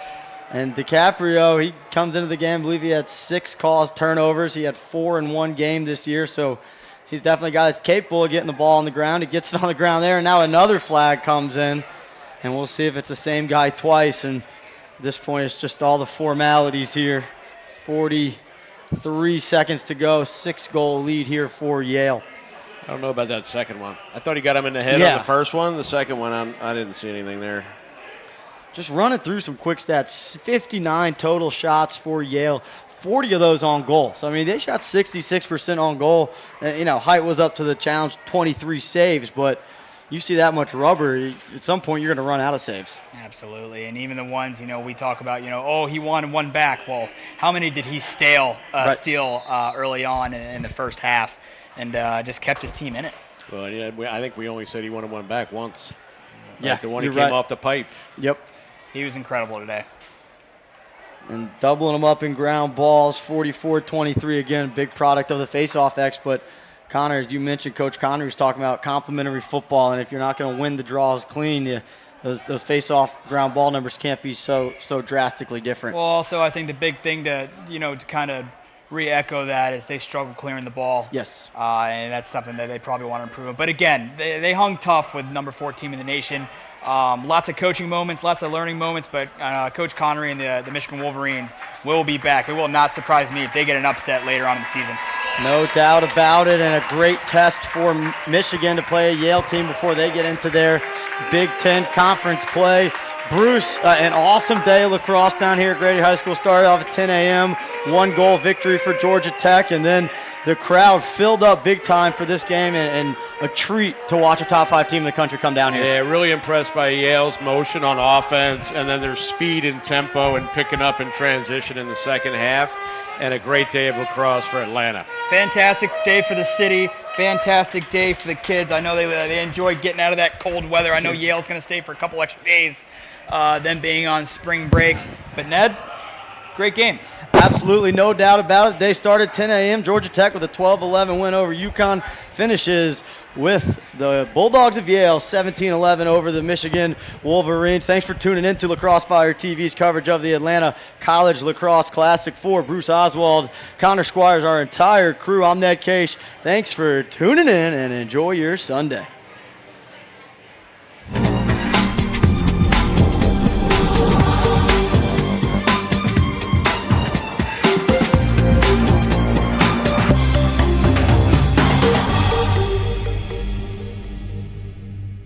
And DiCaprio, he comes into the game, I believe he had 6 caused turnovers. He had 4 in one game this year, so he's definitely a guy that's capable of getting the ball on the ground. He gets it on the ground there, and now another flag comes in, and we'll see if it's the same guy twice. And at this point, it's just all the formalities here. 43 seconds to go, 6-goal lead here for Yale. I don't know about that second one. I thought he got him in the head on the first one. The second one, I didn't see anything there. Just running through some quick stats, 59 total shots for Yale, 40 of those on goal. So, they shot 66% on goal. Height was up to the challenge, 23 saves, but you see that much rubber, at some point you're going to run out of saves. Absolutely, and even the ones, we talk about, he won one back. Well, how many did he steal early on in the first half and just kept his team in it? Well, I think we only said he wanted one back once. Yeah, the one he came off the pipe. Yep. He was incredible today. And doubling them up in ground balls, 44-23 again, big product of the face-off X. But Connor, as you mentioned, Coach Connor was talking about complementary football, and if you're not going to win the draws clean, those face-off ground ball numbers can't be so drastically different. Well, also I think the big thing to kind of re-echo that is they struggle clearing the ball. Yes. And that's something that they probably want to improve. But again, they hung tough with number 4 team in the nation. Lots of coaching moments, lots of learning moments, but Coach Connery and the Michigan Wolverines will be back. It will not surprise me if they get an upset later on in the season. No doubt about it, and a great test for Michigan to play a Yale team before they get into their Big Ten conference play. Bruce, an awesome day of lacrosse down here at Grady High School. Started off at 10 a.m., 1-goal victory for Georgia Tech, and then the crowd filled up big time for this game, and a treat to watch a top 5 team in the country come down here. Yeah, really impressed by Yale's motion on offense, and then their speed and tempo and picking up in transition in the second half, and a great day of lacrosse for Atlanta. Fantastic day for the city. Fantastic day for the kids. I know they enjoyed getting out of that cold weather. I know Yale's going to stay for a couple extra days, them being on spring break. But Ned, great game. Absolutely, no doubt about it. They started 10 a.m. Georgia Tech with a 12-11 win over UConn. Finishes with the Bulldogs of Yale 17-11 over the Michigan Wolverines. Thanks for tuning in to Lacrosse Fire TV's coverage of the Atlanta College Lacrosse Classic. For Bruce Oswald, Connor Squires, our entire crew, I'm Ned Case. Thanks for tuning in and enjoy your Sunday.